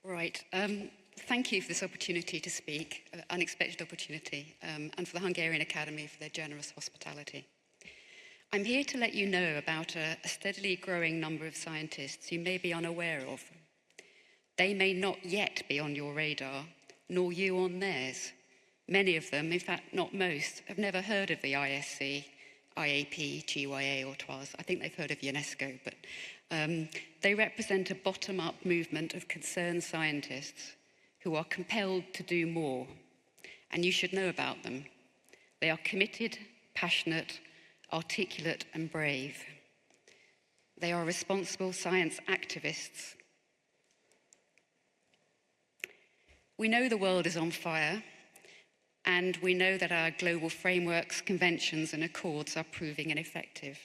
Speaker 7: Right. Thank you for this opportunity to speak, unexpected opportunity, and for the Hungarian Academy for their generous hospitality. I'm here to let you know about a steadily growing number of scientists you may be unaware of. They may not yet be on your radar, nor you on theirs. Many of them, in fact not most, have never heard of the ISC, IAP, GYA or TWAS. I think they've heard of UNESCO, but they represent a bottom-up movement of concerned scientists who are compelled to do more, and you should know about them. They are committed, passionate, articulate and brave. They are responsible science activists. We know the world is on fire, and we know that our global frameworks, conventions and accords are proving ineffective.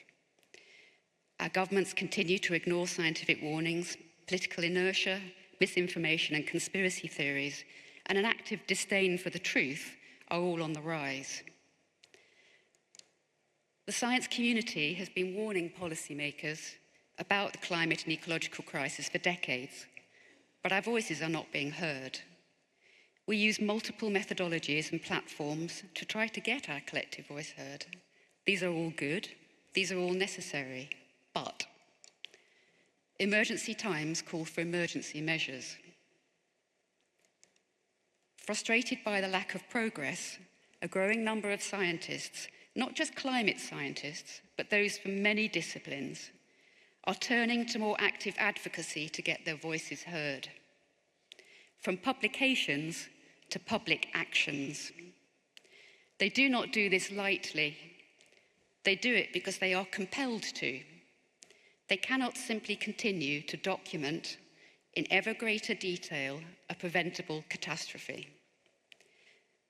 Speaker 7: Our governments continue to ignore scientific warnings, political inertia, misinformation and conspiracy theories, and an active disdain for the truth are all on the rise. The science community has been warning policymakers about the climate and ecological crisis for decades, but our voices are not being heard. We use multiple methodologies and platforms to try to get our collective voice heard. These are all good, these are all necessary, but emergency times call for emergency measures. Frustrated by the lack of progress, a growing number of scientists, not just climate scientists, but those from many disciplines, are turning to more active advocacy to get their voices heard. From publications to public actions. They do not do this lightly. They do it because they are compelled to. They cannot simply continue to document in ever greater detail a preventable catastrophe.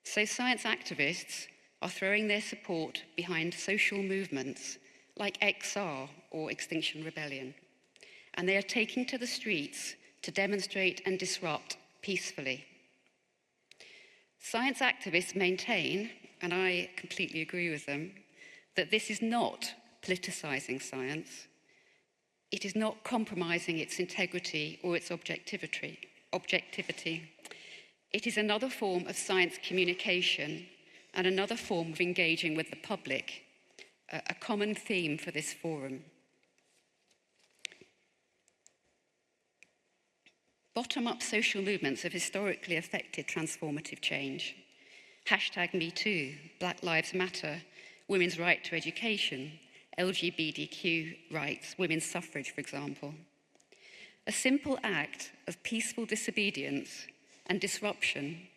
Speaker 7: So science activists are throwing their support behind social movements like XR or Extinction Rebellion, and they are taking to the streets to demonstrate and disrupt peacefully. Science activists maintain, and I completely agree with them, that this is not politicizing science. It is not compromising its integrity or its objectivity. It is another form of science communication and another form of engaging with the public, a common theme for this forum. Bottom-up social movements have historically affected transformative change. #MeToo, Black Lives Matter, women's right to education, LGBTQ rights, women's suffrage, for example. A simple act of peaceful disobedience and disruption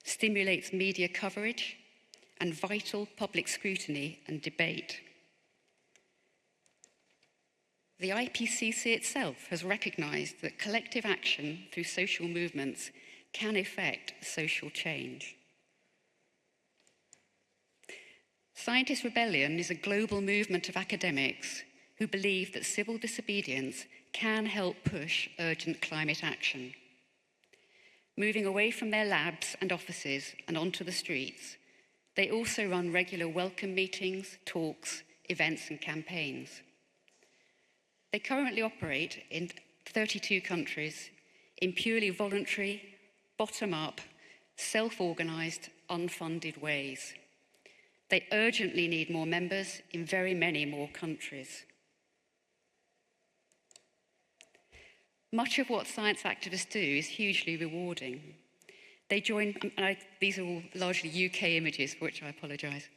Speaker 7: stimulates media coverage and vital public scrutiny and debate. The IPCC itself has recognized that collective action through social movements can effect social change. Scientist Rebellion is a global movement of academics who believe that civil disobedience can help push urgent climate action. Moving away from their labs and offices and onto the streets, they also run regular welcome meetings, talks, events and campaigns. They currently operate in 32 countries in purely voluntary, bottom-up, self-organized, unfunded ways. They urgently need more members in very many more countries. Much of what science activists do is hugely rewarding. They join, these are all largely UK images, for which I apologise.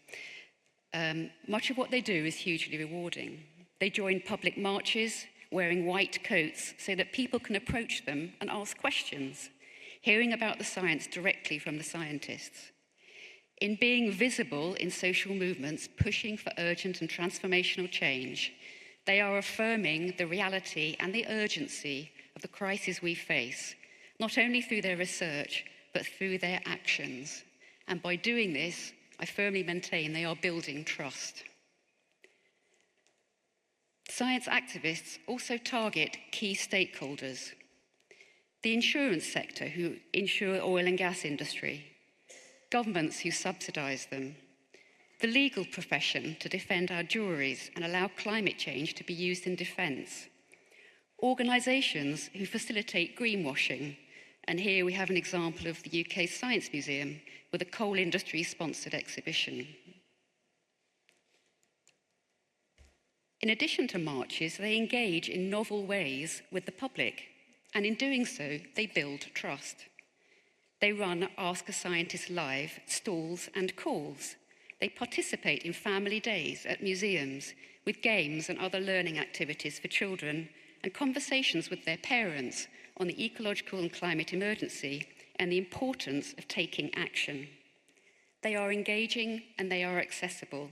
Speaker 7: Much of what they do is hugely rewarding. They join public marches wearing white coats so that people can approach them and ask questions, hearing about the science directly from the scientists. In being visible in social movements pushing for urgent and transformational change, they are affirming the reality and the urgency of the crises we face, not only through their research, but through their actions. And by doing this, I firmly maintain they are building trust. Science activists also target key stakeholders. The insurance sector, who insure oil and gas industry, governments who subsidise them, the legal profession to defend our juries and allow climate change to be used in defence, organisations who facilitate greenwashing, and here we have an example of the UK Science Museum with a coal industry-sponsored exhibition. In addition to marches, they engage in novel ways with the public, and in doing so, they build trust. They run Ask a Scientist Live stalls and calls. They participate in family days at museums with games and other learning activities for children and conversations with their parents on the ecological and climate emergency and the importance of taking action. They are engaging and they are accessible.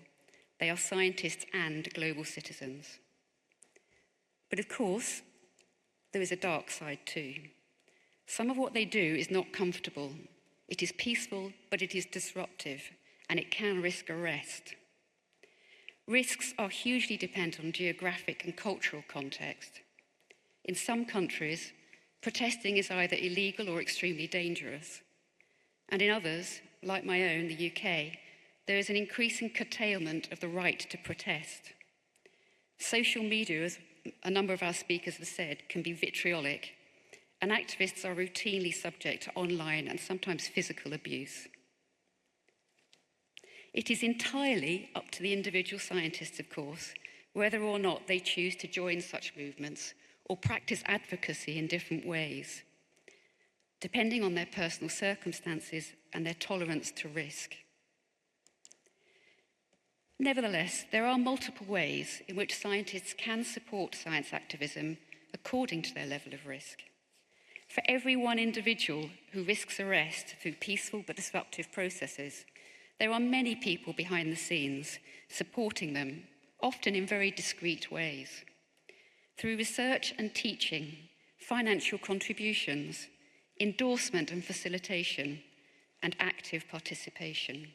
Speaker 7: They are scientists and global citizens. But of course, there is a dark side too. Some of what they do is not comfortable. It is peaceful, but it is disruptive, and it can risk arrest. Risks are hugely dependent on geographic and cultural context. In some countries, protesting is either illegal or extremely dangerous. And in others, like my own, the UK, there is an increasing curtailment of the right to protest. Social media, as a number of our speakers have said, can be vitriolic, and activists are routinely subject to online and sometimes physical abuse. It is entirely up to the individual scientists, of course, whether or not they choose to join such movements or practice advocacy in different ways, depending on their personal circumstances and their tolerance to risk. Nevertheless, there are multiple ways in which scientists can support science activism according to their level of risk. For every one individual who risks arrest through peaceful but disruptive processes, there are many people behind the scenes supporting them, often in very discreet ways. Through research and teaching, financial contributions, endorsement and facilitation, and active participation.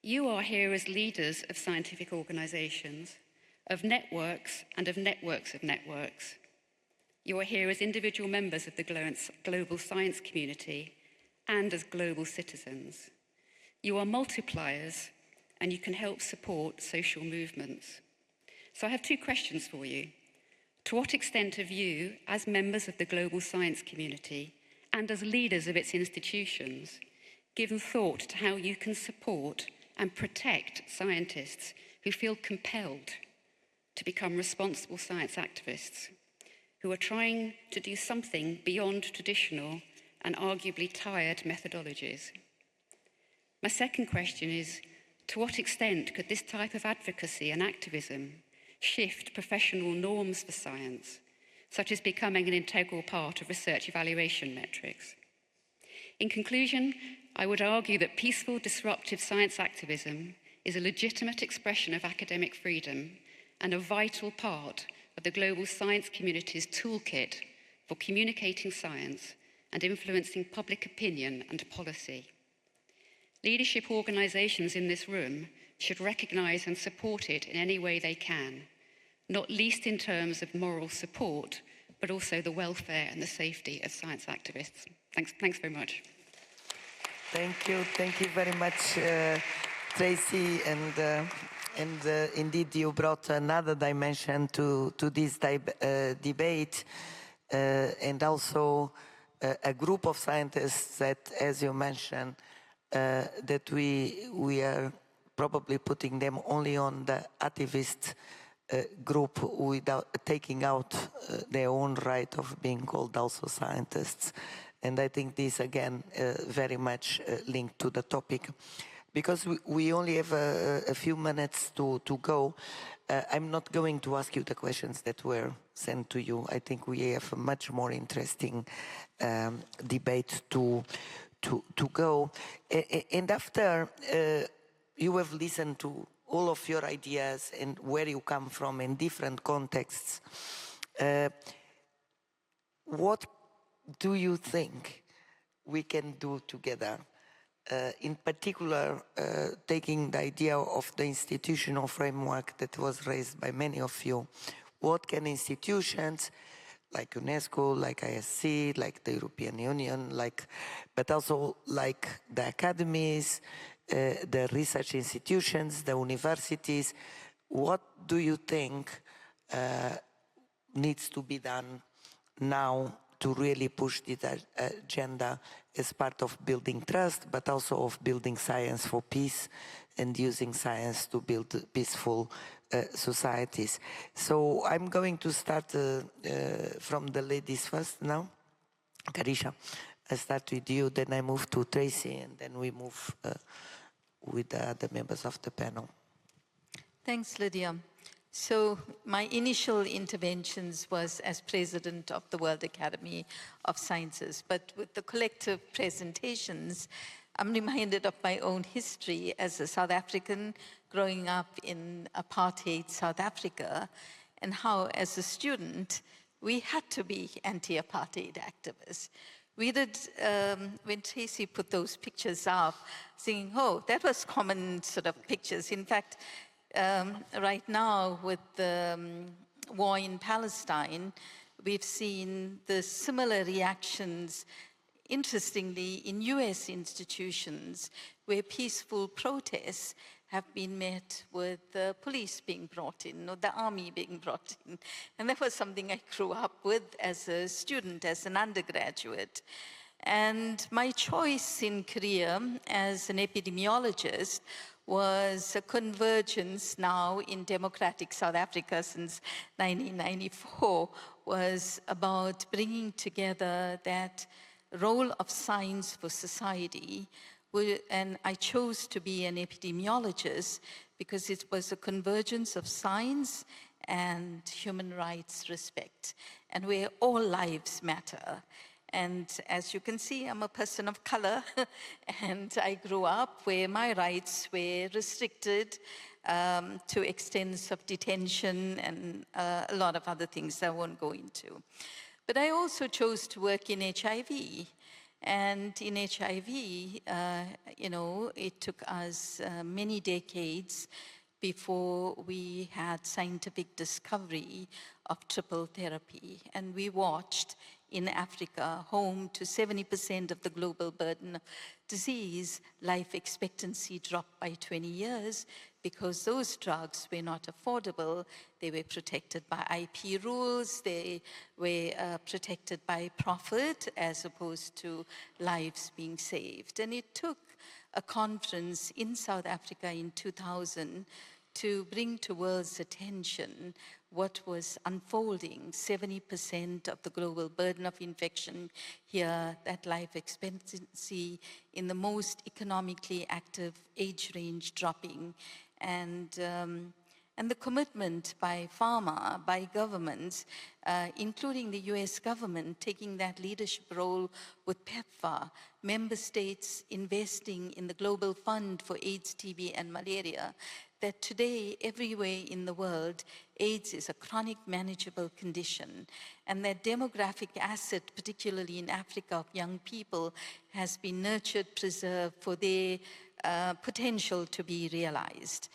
Speaker 7: You are here as leaders of scientific organisations, of networks and of networks of networks. You are here as individual members of the global science community and as global citizens. You are multipliers and you can help support social movements. So I have two questions for you. To what extent have you, as members of the global science community and as leaders of its institutions, given thought to how you can support and protect scientists who feel compelled to become responsible science activists who are trying to do something beyond traditional and arguably tired methodologies. My second question is, to what extent could this type of advocacy and activism shift professional norms for science, such as becoming an integral part of research evaluation metrics? In conclusion, I would argue that peaceful, disruptive science activism is a legitimate expression of academic freedom and a vital part of the global science community's toolkit for communicating science and influencing public opinion and policy. Leadership organisations in this room should recognise and support it in any way they can, not least in terms of moral support, but also the welfare and the safety of science activists. Thanks very much.
Speaker 1: Thank you very much, Tracy, and indeed you brought another dimension to this debate, and also a group of scientists that, as you mentioned, that we are probably putting them only on the activist group without taking out their own right of being called also scientists. And I think this, again, very much linked to the topic. Because we only have a few minutes to go, I'm not going to ask you the questions that were sent to you. I think we have a much more interesting debate to go. And after you have listened to all of your ideas and where you come from in different contexts, what do you think we can do together? In particular, taking the idea of the institutional framework that was raised by many of you, what can institutions like UNESCO, like ISC, like the European Union, but also like the academies, the research institutions, the universities, what do you think needs to be done now to really push this agenda as part of building trust, but also of building science for peace and using science to build peaceful societies? So I'm going to start from the ladies first now. Karisha, I start with you, then I move to Tracy, and then we move with the other members of the panel.
Speaker 4: Thanks, Lydia. So my initial interventions was as president of the World Academy of Sciences, but with the collective presentations, I'm reminded of my own history as a South African growing up in apartheid South Africa, and how, as a student, we had to be anti-apartheid activists. We did, when Tracy put those pictures up, thinking, oh, that was common sort of pictures. In fact, right now with the war in Palestine, we've seen the similar reactions, interestingly, in US institutions where peaceful protests have been met with the police being brought in or the army being brought in. And that was something I grew up with as a student, as an undergraduate. And my choice in career as an epidemiologist was a convergence now in democratic South Africa since 1994, was about bringing together that role of science for society. And I chose to be an epidemiologist because it was a convergence of science and human rights respect, and where all lives matter. And as you can see, I'm a person of color, and I grew up where my rights were restricted to extents of detention and a lot of other things I won't go into. But I also chose to work in HIV. And in HIV, it took us many decades before we had scientific discovery of triple therapy. And we watched in Africa, home to 70% of the global burden of disease, life expectancy dropped by 20 years because those drugs were not affordable. They were protected by IP rules. They were protected by profit as opposed to lives being saved. And it took a conference in South Africa in 2000 to bring to world's attention what was unfolding. 70% of the global burden of infection here, that life expectancy in the most economically active age range dropping, and the commitment by pharma, by governments, including the US government, taking that leadership role with PEPFAR, member states investing in the Global Fund for AIDS, TB, and malaria, that today, everywhere in the world, AIDS is a chronic manageable condition, and that demographic asset, particularly in Africa, of young people, has been nurtured, preserved for their potential to be realized.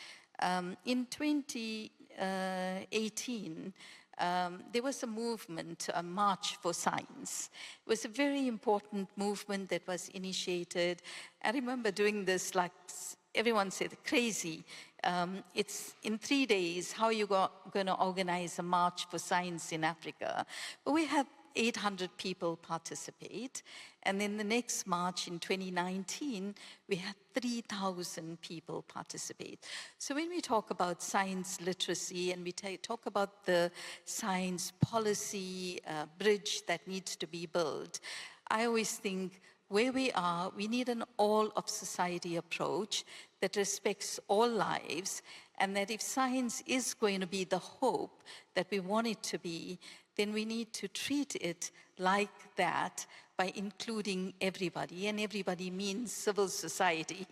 Speaker 4: In 2018, there was a movement, a March for Science. It was a very important movement that was initiated. I remember doing this, like everyone said, crazy. It's in 3 days, how are you going to organize a March for Science in Africa? But we had 800 people participate. And then the next March in 2019, we had 3,000 people participate. So when we talk about science literacy and we talk about the science policy bridge that needs to be built, I always think where we are, we need an all of society approach that respects all lives, and that if science is going to be the hope that we want it to be, then we need to treat it like that by including everybody, and everybody means civil society.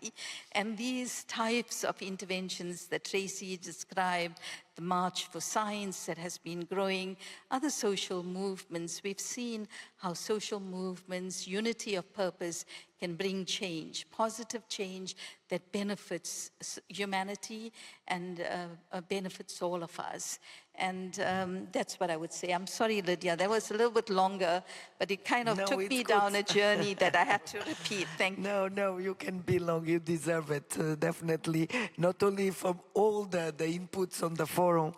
Speaker 4: And these types of interventions that Tracy described, the March for Science that has been growing, other social movements, we've seen how social movements, unity of purpose, can bring change, positive change that benefits humanity and benefits all of us. And that's what I would say. I'm sorry, Lydia, that was a little bit longer, but it kind of took me down a journey that I had to repeat. Thank you.
Speaker 1: No, you can be long. You deserve it, definitely. Not only from all the inputs on the forum,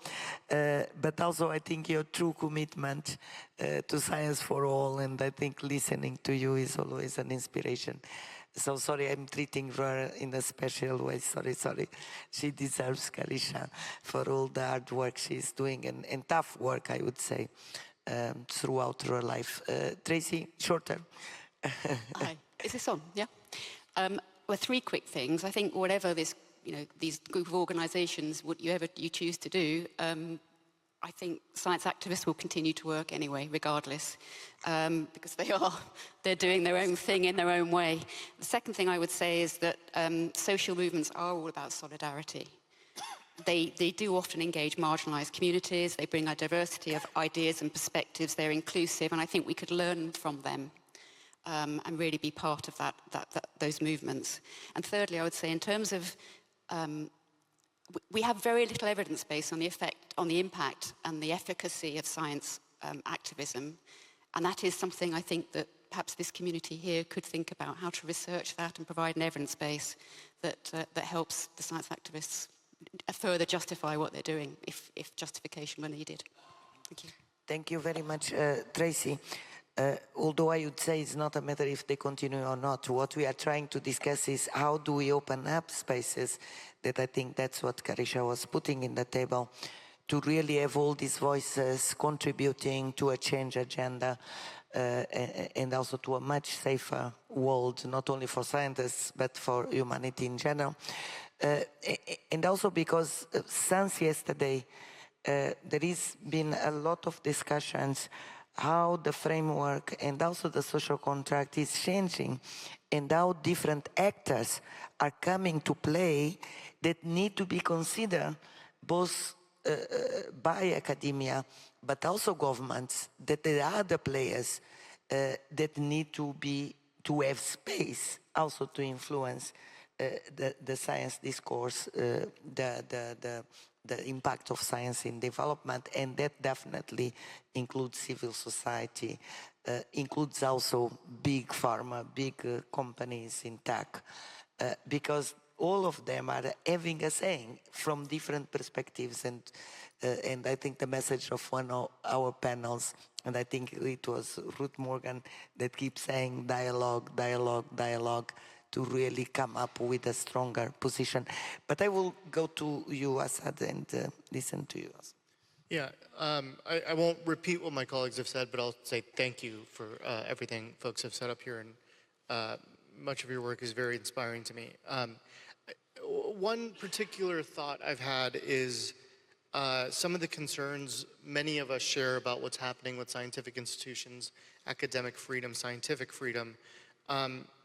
Speaker 1: but also I think your true commitment to science for all. And I think listening to you is always an inspiration. So sorry, I'm treating her in a special way. Sorry. She deserves Karisha for all the hard work she's doing and tough work, I would say, throughout her life. Tracy, shorter.
Speaker 8: Hi. Is this on? Yeah. Well, 3 quick things. I think whatever this, these group of organisations, whatever you choose to do, I think science activists will continue to work anyway, regardless, because they're doing their own thing in their own way. The second thing I would say is that social movements are all about solidarity. They do often engage marginalised communities. They bring a diversity of ideas and perspectives. They're inclusive, and I think we could learn from them and really be part of those movements. And thirdly, I would say in terms of we have very little evidence base on the impact and the efficacy of science activism, and that is something I think that perhaps this community here could think about, how to research that and provide an evidence base that helps the science activists further justify what they're doing, if justification were needed. Thank you.
Speaker 1: Thank you very much, Tracy. Although I would say it's not a matter if they continue or not, what we are trying to discuss is how do we open up spaces that I think that's what Karisha was putting in the table, to really have all these voices contributing to a change agenda and also to a much safer world, not only for scientists, but for humanity in general. And also because since yesterday, there has been a lot of discussions how the framework and also the social contract is changing and how different actors are coming to play that need to be considered both by academia but also governments, that there are other players that need to have space also to influence the science discourse, the impact of science in development, and that definitely includes civil society, includes also big pharma, big companies in tech, because all of them are having a saying from different perspectives, and I think the message of one of our panels, and I think it was Ruth Morgan, that keeps saying dialogue, to really come up with a stronger position. But I will go to you, Assad, and listen to you.
Speaker 2: Yeah, I won't repeat what my colleagues have said, but I'll say thank you for everything folks have set up here, and much of your work is very inspiring to me. One particular thought I've had is some of the concerns many of us share about what's happening with scientific institutions, academic freedom, scientific freedom.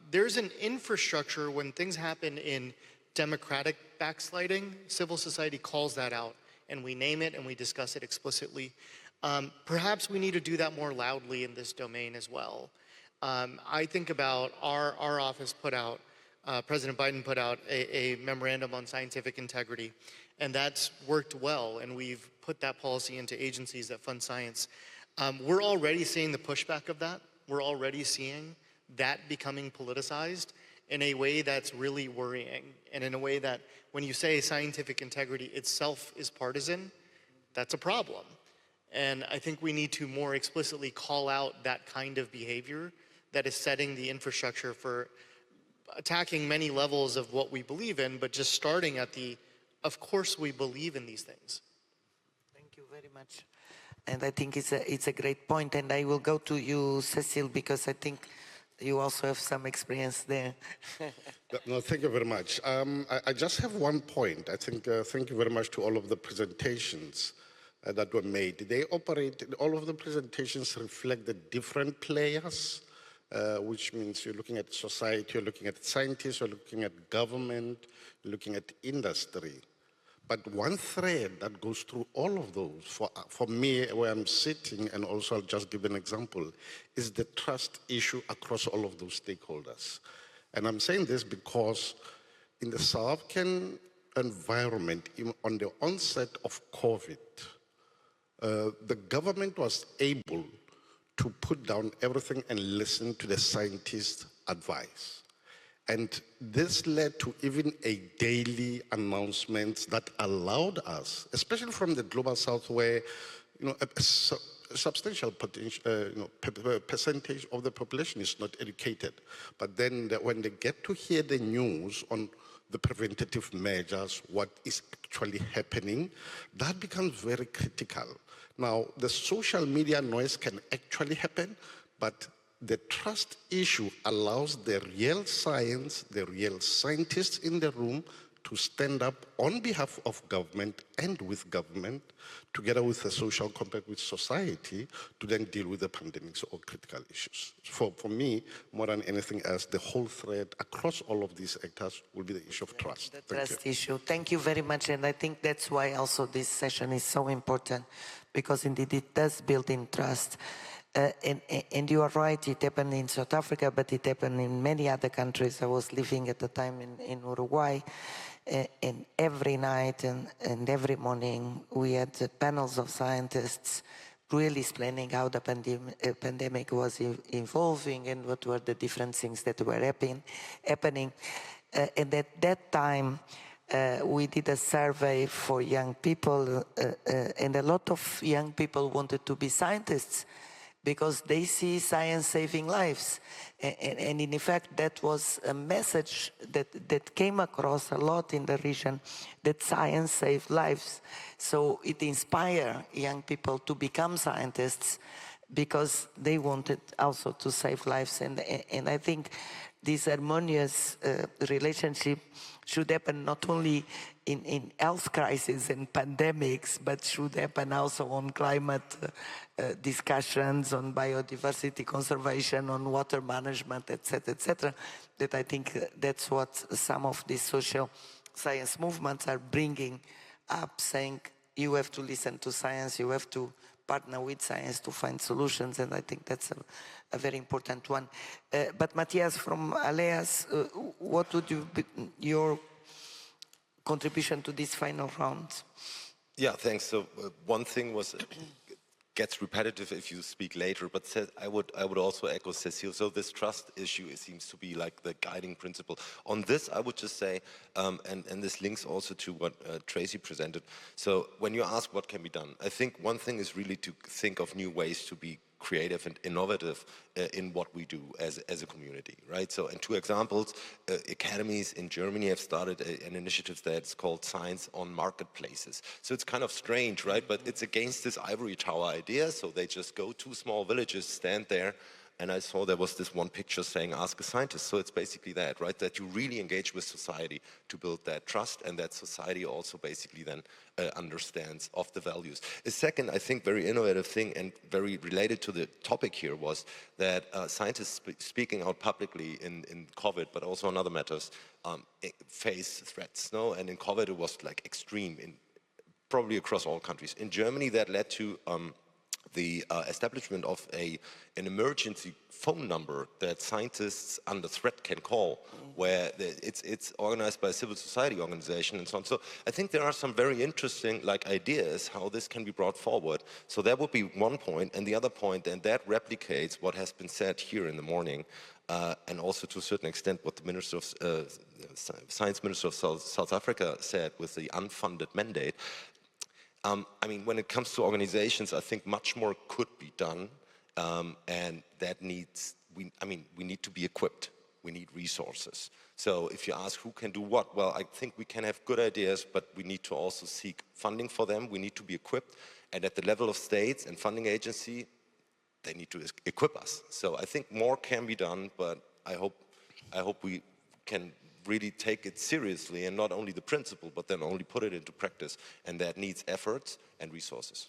Speaker 2: There's an infrastructure when things happen in democratic backsliding, civil society calls that out, and we name it and we discuss it explicitly. Perhaps we need to do that more loudly in this domain as well. I think about our office put out, President Biden put out a memorandum on scientific integrity, and that's worked well, and we've put that policy into agencies that fund science. We're already seeing the pushback of that. We're already seeing that becoming politicized in a way that's really worrying, and in a way that when you say scientific integrity itself is partisan, that's a problem. And I think we need to more explicitly call out that kind of behavior that is setting the infrastructure for attacking many levels of what we believe in, but just starting at the, of course we believe in these things.
Speaker 1: Thank you very much. And I think it's a great point. And I will go to you, Cecile, because I think you also have some experience there.
Speaker 3: No, thank you very much. I just have one point. I think, thank you very much to all of the presentations that were made. They operate, all of the presentations reflect the different players, which means you're looking at society, you're looking at scientists, you're looking at government, you're looking at industry. But one thread that goes through all of those, for me, where I'm sitting, and also I'll just give an example, is the trust issue across all of those stakeholders. And I'm saying this because in the South African environment, on the onset of COVID, the government was able to put down everything and listen to the scientists' advice. And this led to even a daily announcement that allowed us, especially from the Global South, where a substantial percentage of the population is not educated. But then when they get to hear the news on the preventative measures, what is actually happening, that becomes very critical. Now, the social media noise can actually happen, but the trust issue allows the real science, the real scientists in the room to stand up on behalf of government and with government, together with the social compact with society, to then deal with the pandemics or critical issues. For me, more than anything else, the whole thread across all of these actors will be the issue of trust.
Speaker 1: The trust issue. Thank you very much. And I think that's why also this session is so important, because indeed it does build in trust. And you are right, it happened in South Africa, but it happened in many other countries. I was living at the time in Uruguay, and every night and every morning we had panels of scientists really explaining how the pandemic was evolving and what were the different things that were happening. And at that time, we did a survey for young people, and a lot of young people wanted to be scientists, because they see science saving lives. And in fact, that was a message that came across a lot in the region, that science saved lives. So it inspired young people to become scientists, because they wanted also to save lives. And I think this harmonious relationship should happen not only in health crises and pandemics, but should happen also on climate discussions, on biodiversity conservation, on water management, etc., that I think that's what some of these social science movements are bringing up, saying you have to listen to science, you have to partner with science to find solutions, and I think that's a very important one. But Matthias from Aleas, what would be your contribution to this final round?
Speaker 5: Yeah, thanks. So one thing was, gets repetitive if you speak later, but I would also echo Cecile. So this trust issue, it seems to be like the guiding principle. On this, I would just say, and this links also to what Tracy presented. So when you ask what can be done, I think one thing is really to think of new ways to be creative and innovative in what we do as a community, right? So, and two examples, academies in Germany have started an initiative that's called Science on Marketplaces. So it's kind of strange, right? But it's against this ivory tower idea. So they just go to small villages, stand there, and I saw there was this one picture saying, ask a scientist. So it's basically that, right? That you really engage with society to build that trust, and that society also basically then understands of the values. A second, I think, very innovative thing and very related to the topic here was that scientists speaking out publicly in COVID, but also on other matters, face threats, no? And in COVID it was like extreme, probably across all countries. In Germany that led to the establishment of an emergency phone number that scientists under threat can call, where it's organized by a civil society organization and so on. So I think there are some very interesting ideas how this can be brought forward. So that would be one point. And the other point, and that replicates what has been said here in the morning, and also to a certain extent what the Minister of Science Minister of South Africa said with the unfunded mandate. I mean, when it comes to organizations, I think much more could be done, and that needs, we need to be equipped. We need resources. So if you ask who can do what, well, I think we can have good ideas, but we need to also seek funding for them. We need to be equipped, and at the level of states and funding agency, they need to equip us. So I think more can be done, but I hope we can really take it seriously, and not only the principle, but then only put it into practice. And that needs efforts and resources.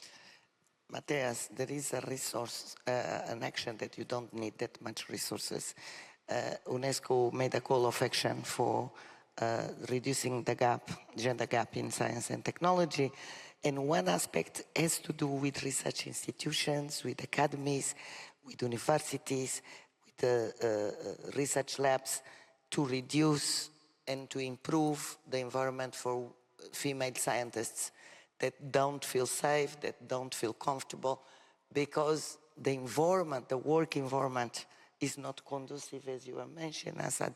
Speaker 1: Matthias, there is a resource, an action that you don't need that much resources. UNESCO made a call of action for reducing the gap, gender gap in science and technology. And one aspect has to do with research institutions, with academies, with universities, with research labs, to reduce and to improve the environment for female scientists that don't feel safe, that don't feel comfortable, because the environment, the work environment is not conducive, as you were mentioning, Assad,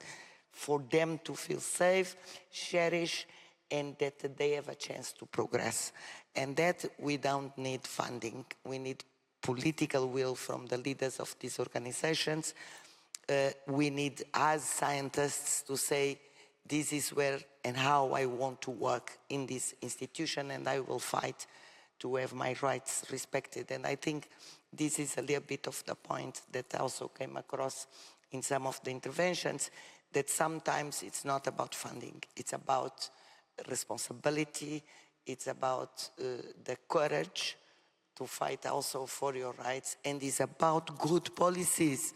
Speaker 1: for them to feel safe, cherish, and that they have a chance to progress. And that we don't need funding. We need political will from the leaders of these organizations. We need, as scientists, to say, this is where and how I want to work in this institution, and I will fight to have my rights respected. And I think this is a little bit of the point that also came across in some of the interventions, that sometimes it's not about funding, it's about responsibility, it's about the courage to fight also for your rights, and it's about good policies.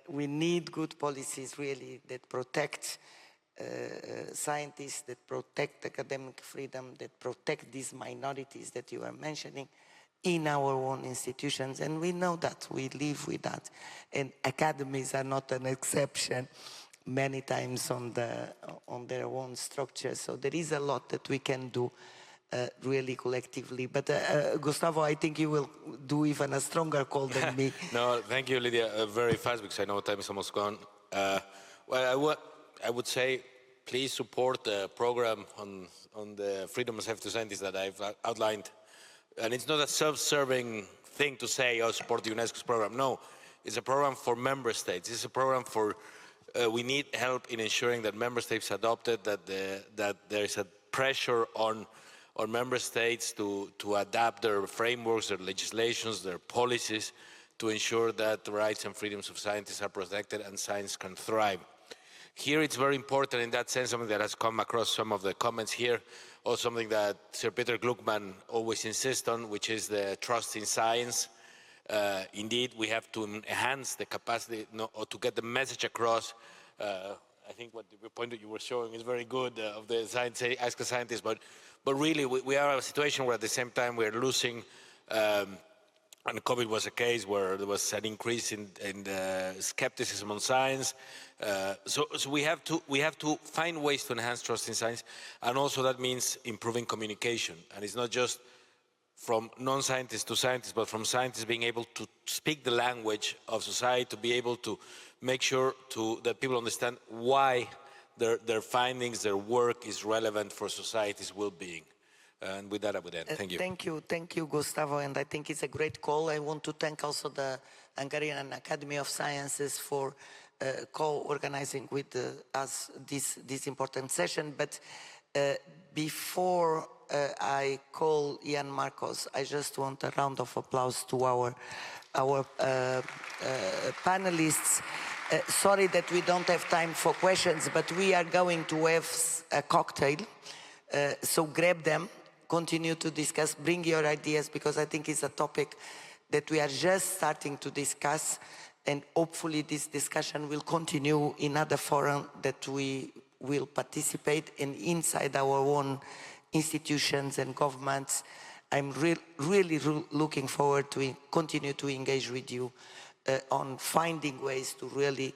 Speaker 1: We need good policies, really, that protect scientists, that protect academic freedom, that protect these minorities that you are mentioning in our own institutions. And we know that, we live with that. And academies are not an exception many times on their own structure. So there is a lot that we can do really collectively. But Gustavo, I think you will do even a stronger call than me.
Speaker 6: No, thank you, Lydia. Very fast, because I know time is almost gone. Well, I would say, please support the program on the freedom and safety of scientists that I've outlined. And it's not a self-serving thing to say, oh, support the UNESCO's program. No, it's a program for member states. It's a program for, we need help in ensuring that member states adopt it, that there is a pressure on member states to adapt their frameworks, their legislations, their policies to ensure that the rights and freedoms of scientists are protected and science can thrive. Here it's very important in that sense, something that has come across some of the comments here, or something that Sir Peter Gluckman always insists on, which is the trust in science. Indeed, we have to enhance the capacity or to get the message across. I think what the point that you were showing is very good of the science, ask a scientist, but really we are in a situation where at the same time we're losing, and COVID was a case where there was an increase in skepticism on science. So we have to find ways to enhance trust in science, and also that means improving communication. And it's not just from non-scientists to scientists, but from scientists being able to speak the language of society, to be able to make sure that people understand why their findings, their work is relevant for society's well-being. And with that, I would end. Thank you.
Speaker 1: Thank you, Gustavo, and I think it's a great call. I want to thank also the Hungarian Academy of Sciences for co-organizing with us this important session. But before I call Jan Marcos, I just want a round of applause to our panelists. Sorry that we don't have time for questions, but we are going to have a cocktail, so grab them, continue to discuss, bring your ideas, because I think it's a topic that we are just starting to discuss, and hopefully this discussion will continue in other forums that we will participate in inside our own institutions and governments. I'm really looking forward to continue to engage with you on finding ways to really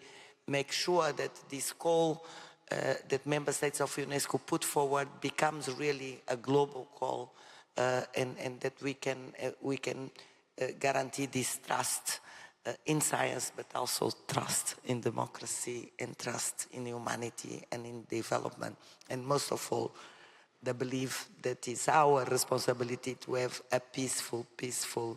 Speaker 1: make sure that this call that member states of UNESCO put forward becomes really a global call, and that we can guarantee this trust in science, but also trust in democracy and trust in humanity and in development, and most of all, the belief that it's our responsibility to have a peaceful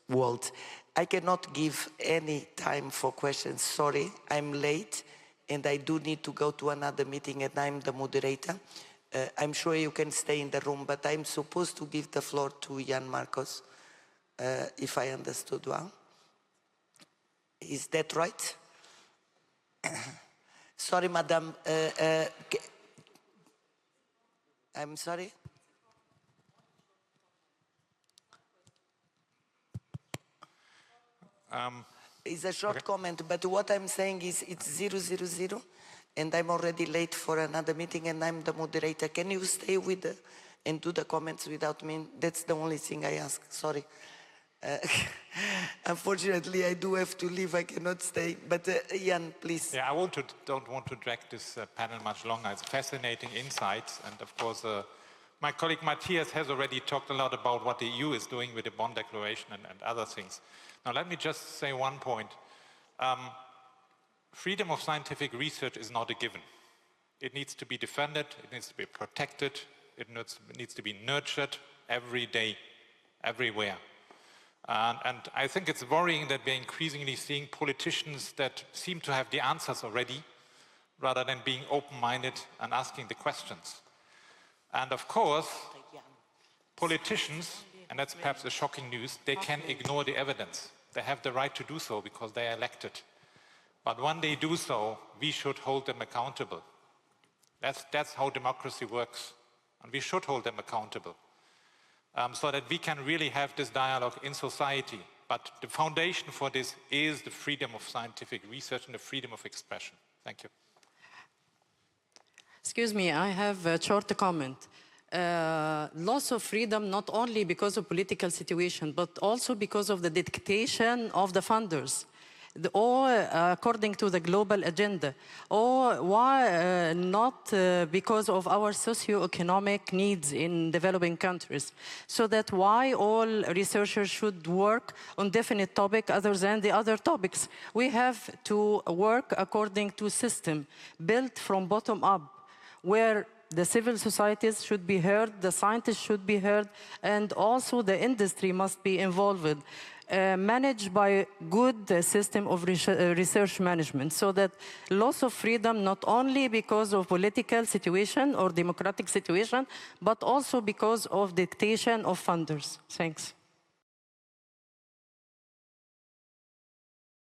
Speaker 1: world. I cannot give any time for questions, sorry, I'm late and I do need to go to another meeting and I'm the moderator. I'm sure you can stay in the room, but I'm supposed to give the floor to Jan Marcos, if I understood well. Is that right? Sorry, madam, I'm sorry? It's a short comment, but what I'm saying is it's 000, and I'm already late for another meeting, and I'm the moderator. Can you stay with and do the comments without me? That's the only thing I ask, sorry. Unfortunately, I do have to leave, I cannot stay, but Jan, please.
Speaker 9: Yeah, don't want to drag this panel much longer. It's fascinating insights, and of course, my colleague Matthias has already talked a lot about what the EU is doing with the Bonn Declaration and other things. Now, let me just say one point. Freedom of scientific research is not a given. It needs to be defended, it needs to be protected, it needs to be nurtured every day, everywhere. And I think it's worrying that we're increasingly seeing politicians that seem to have the answers already, rather than being open-minded and asking the questions. And of course, politicians, and that's perhaps the shocking news, they can ignore the evidence. They have the right to do so because they are elected. But when they do so, we should hold them accountable. That's how democracy works, and we should hold them accountable. So that we can really have this dialogue in society. But the foundation for this is the freedom of scientific research and the freedom of expression. Thank you.
Speaker 10: Excuse me, I have a short comment. Loss of freedom not only because of political situation, but also because of the dictation of the funders. Or according to the global agenda, or why not because of our socio-economic needs in developing countries. So that why all researchers should work on definite topic other than the other topics. We have to work according to system built from bottom up, where the civil societies should be heard, the scientists should be heard, and also the industry must be involved. Managed by good system of research management, so that loss of freedom not only because of political situation or democratic situation, but also because of dictation of funders. Thanks.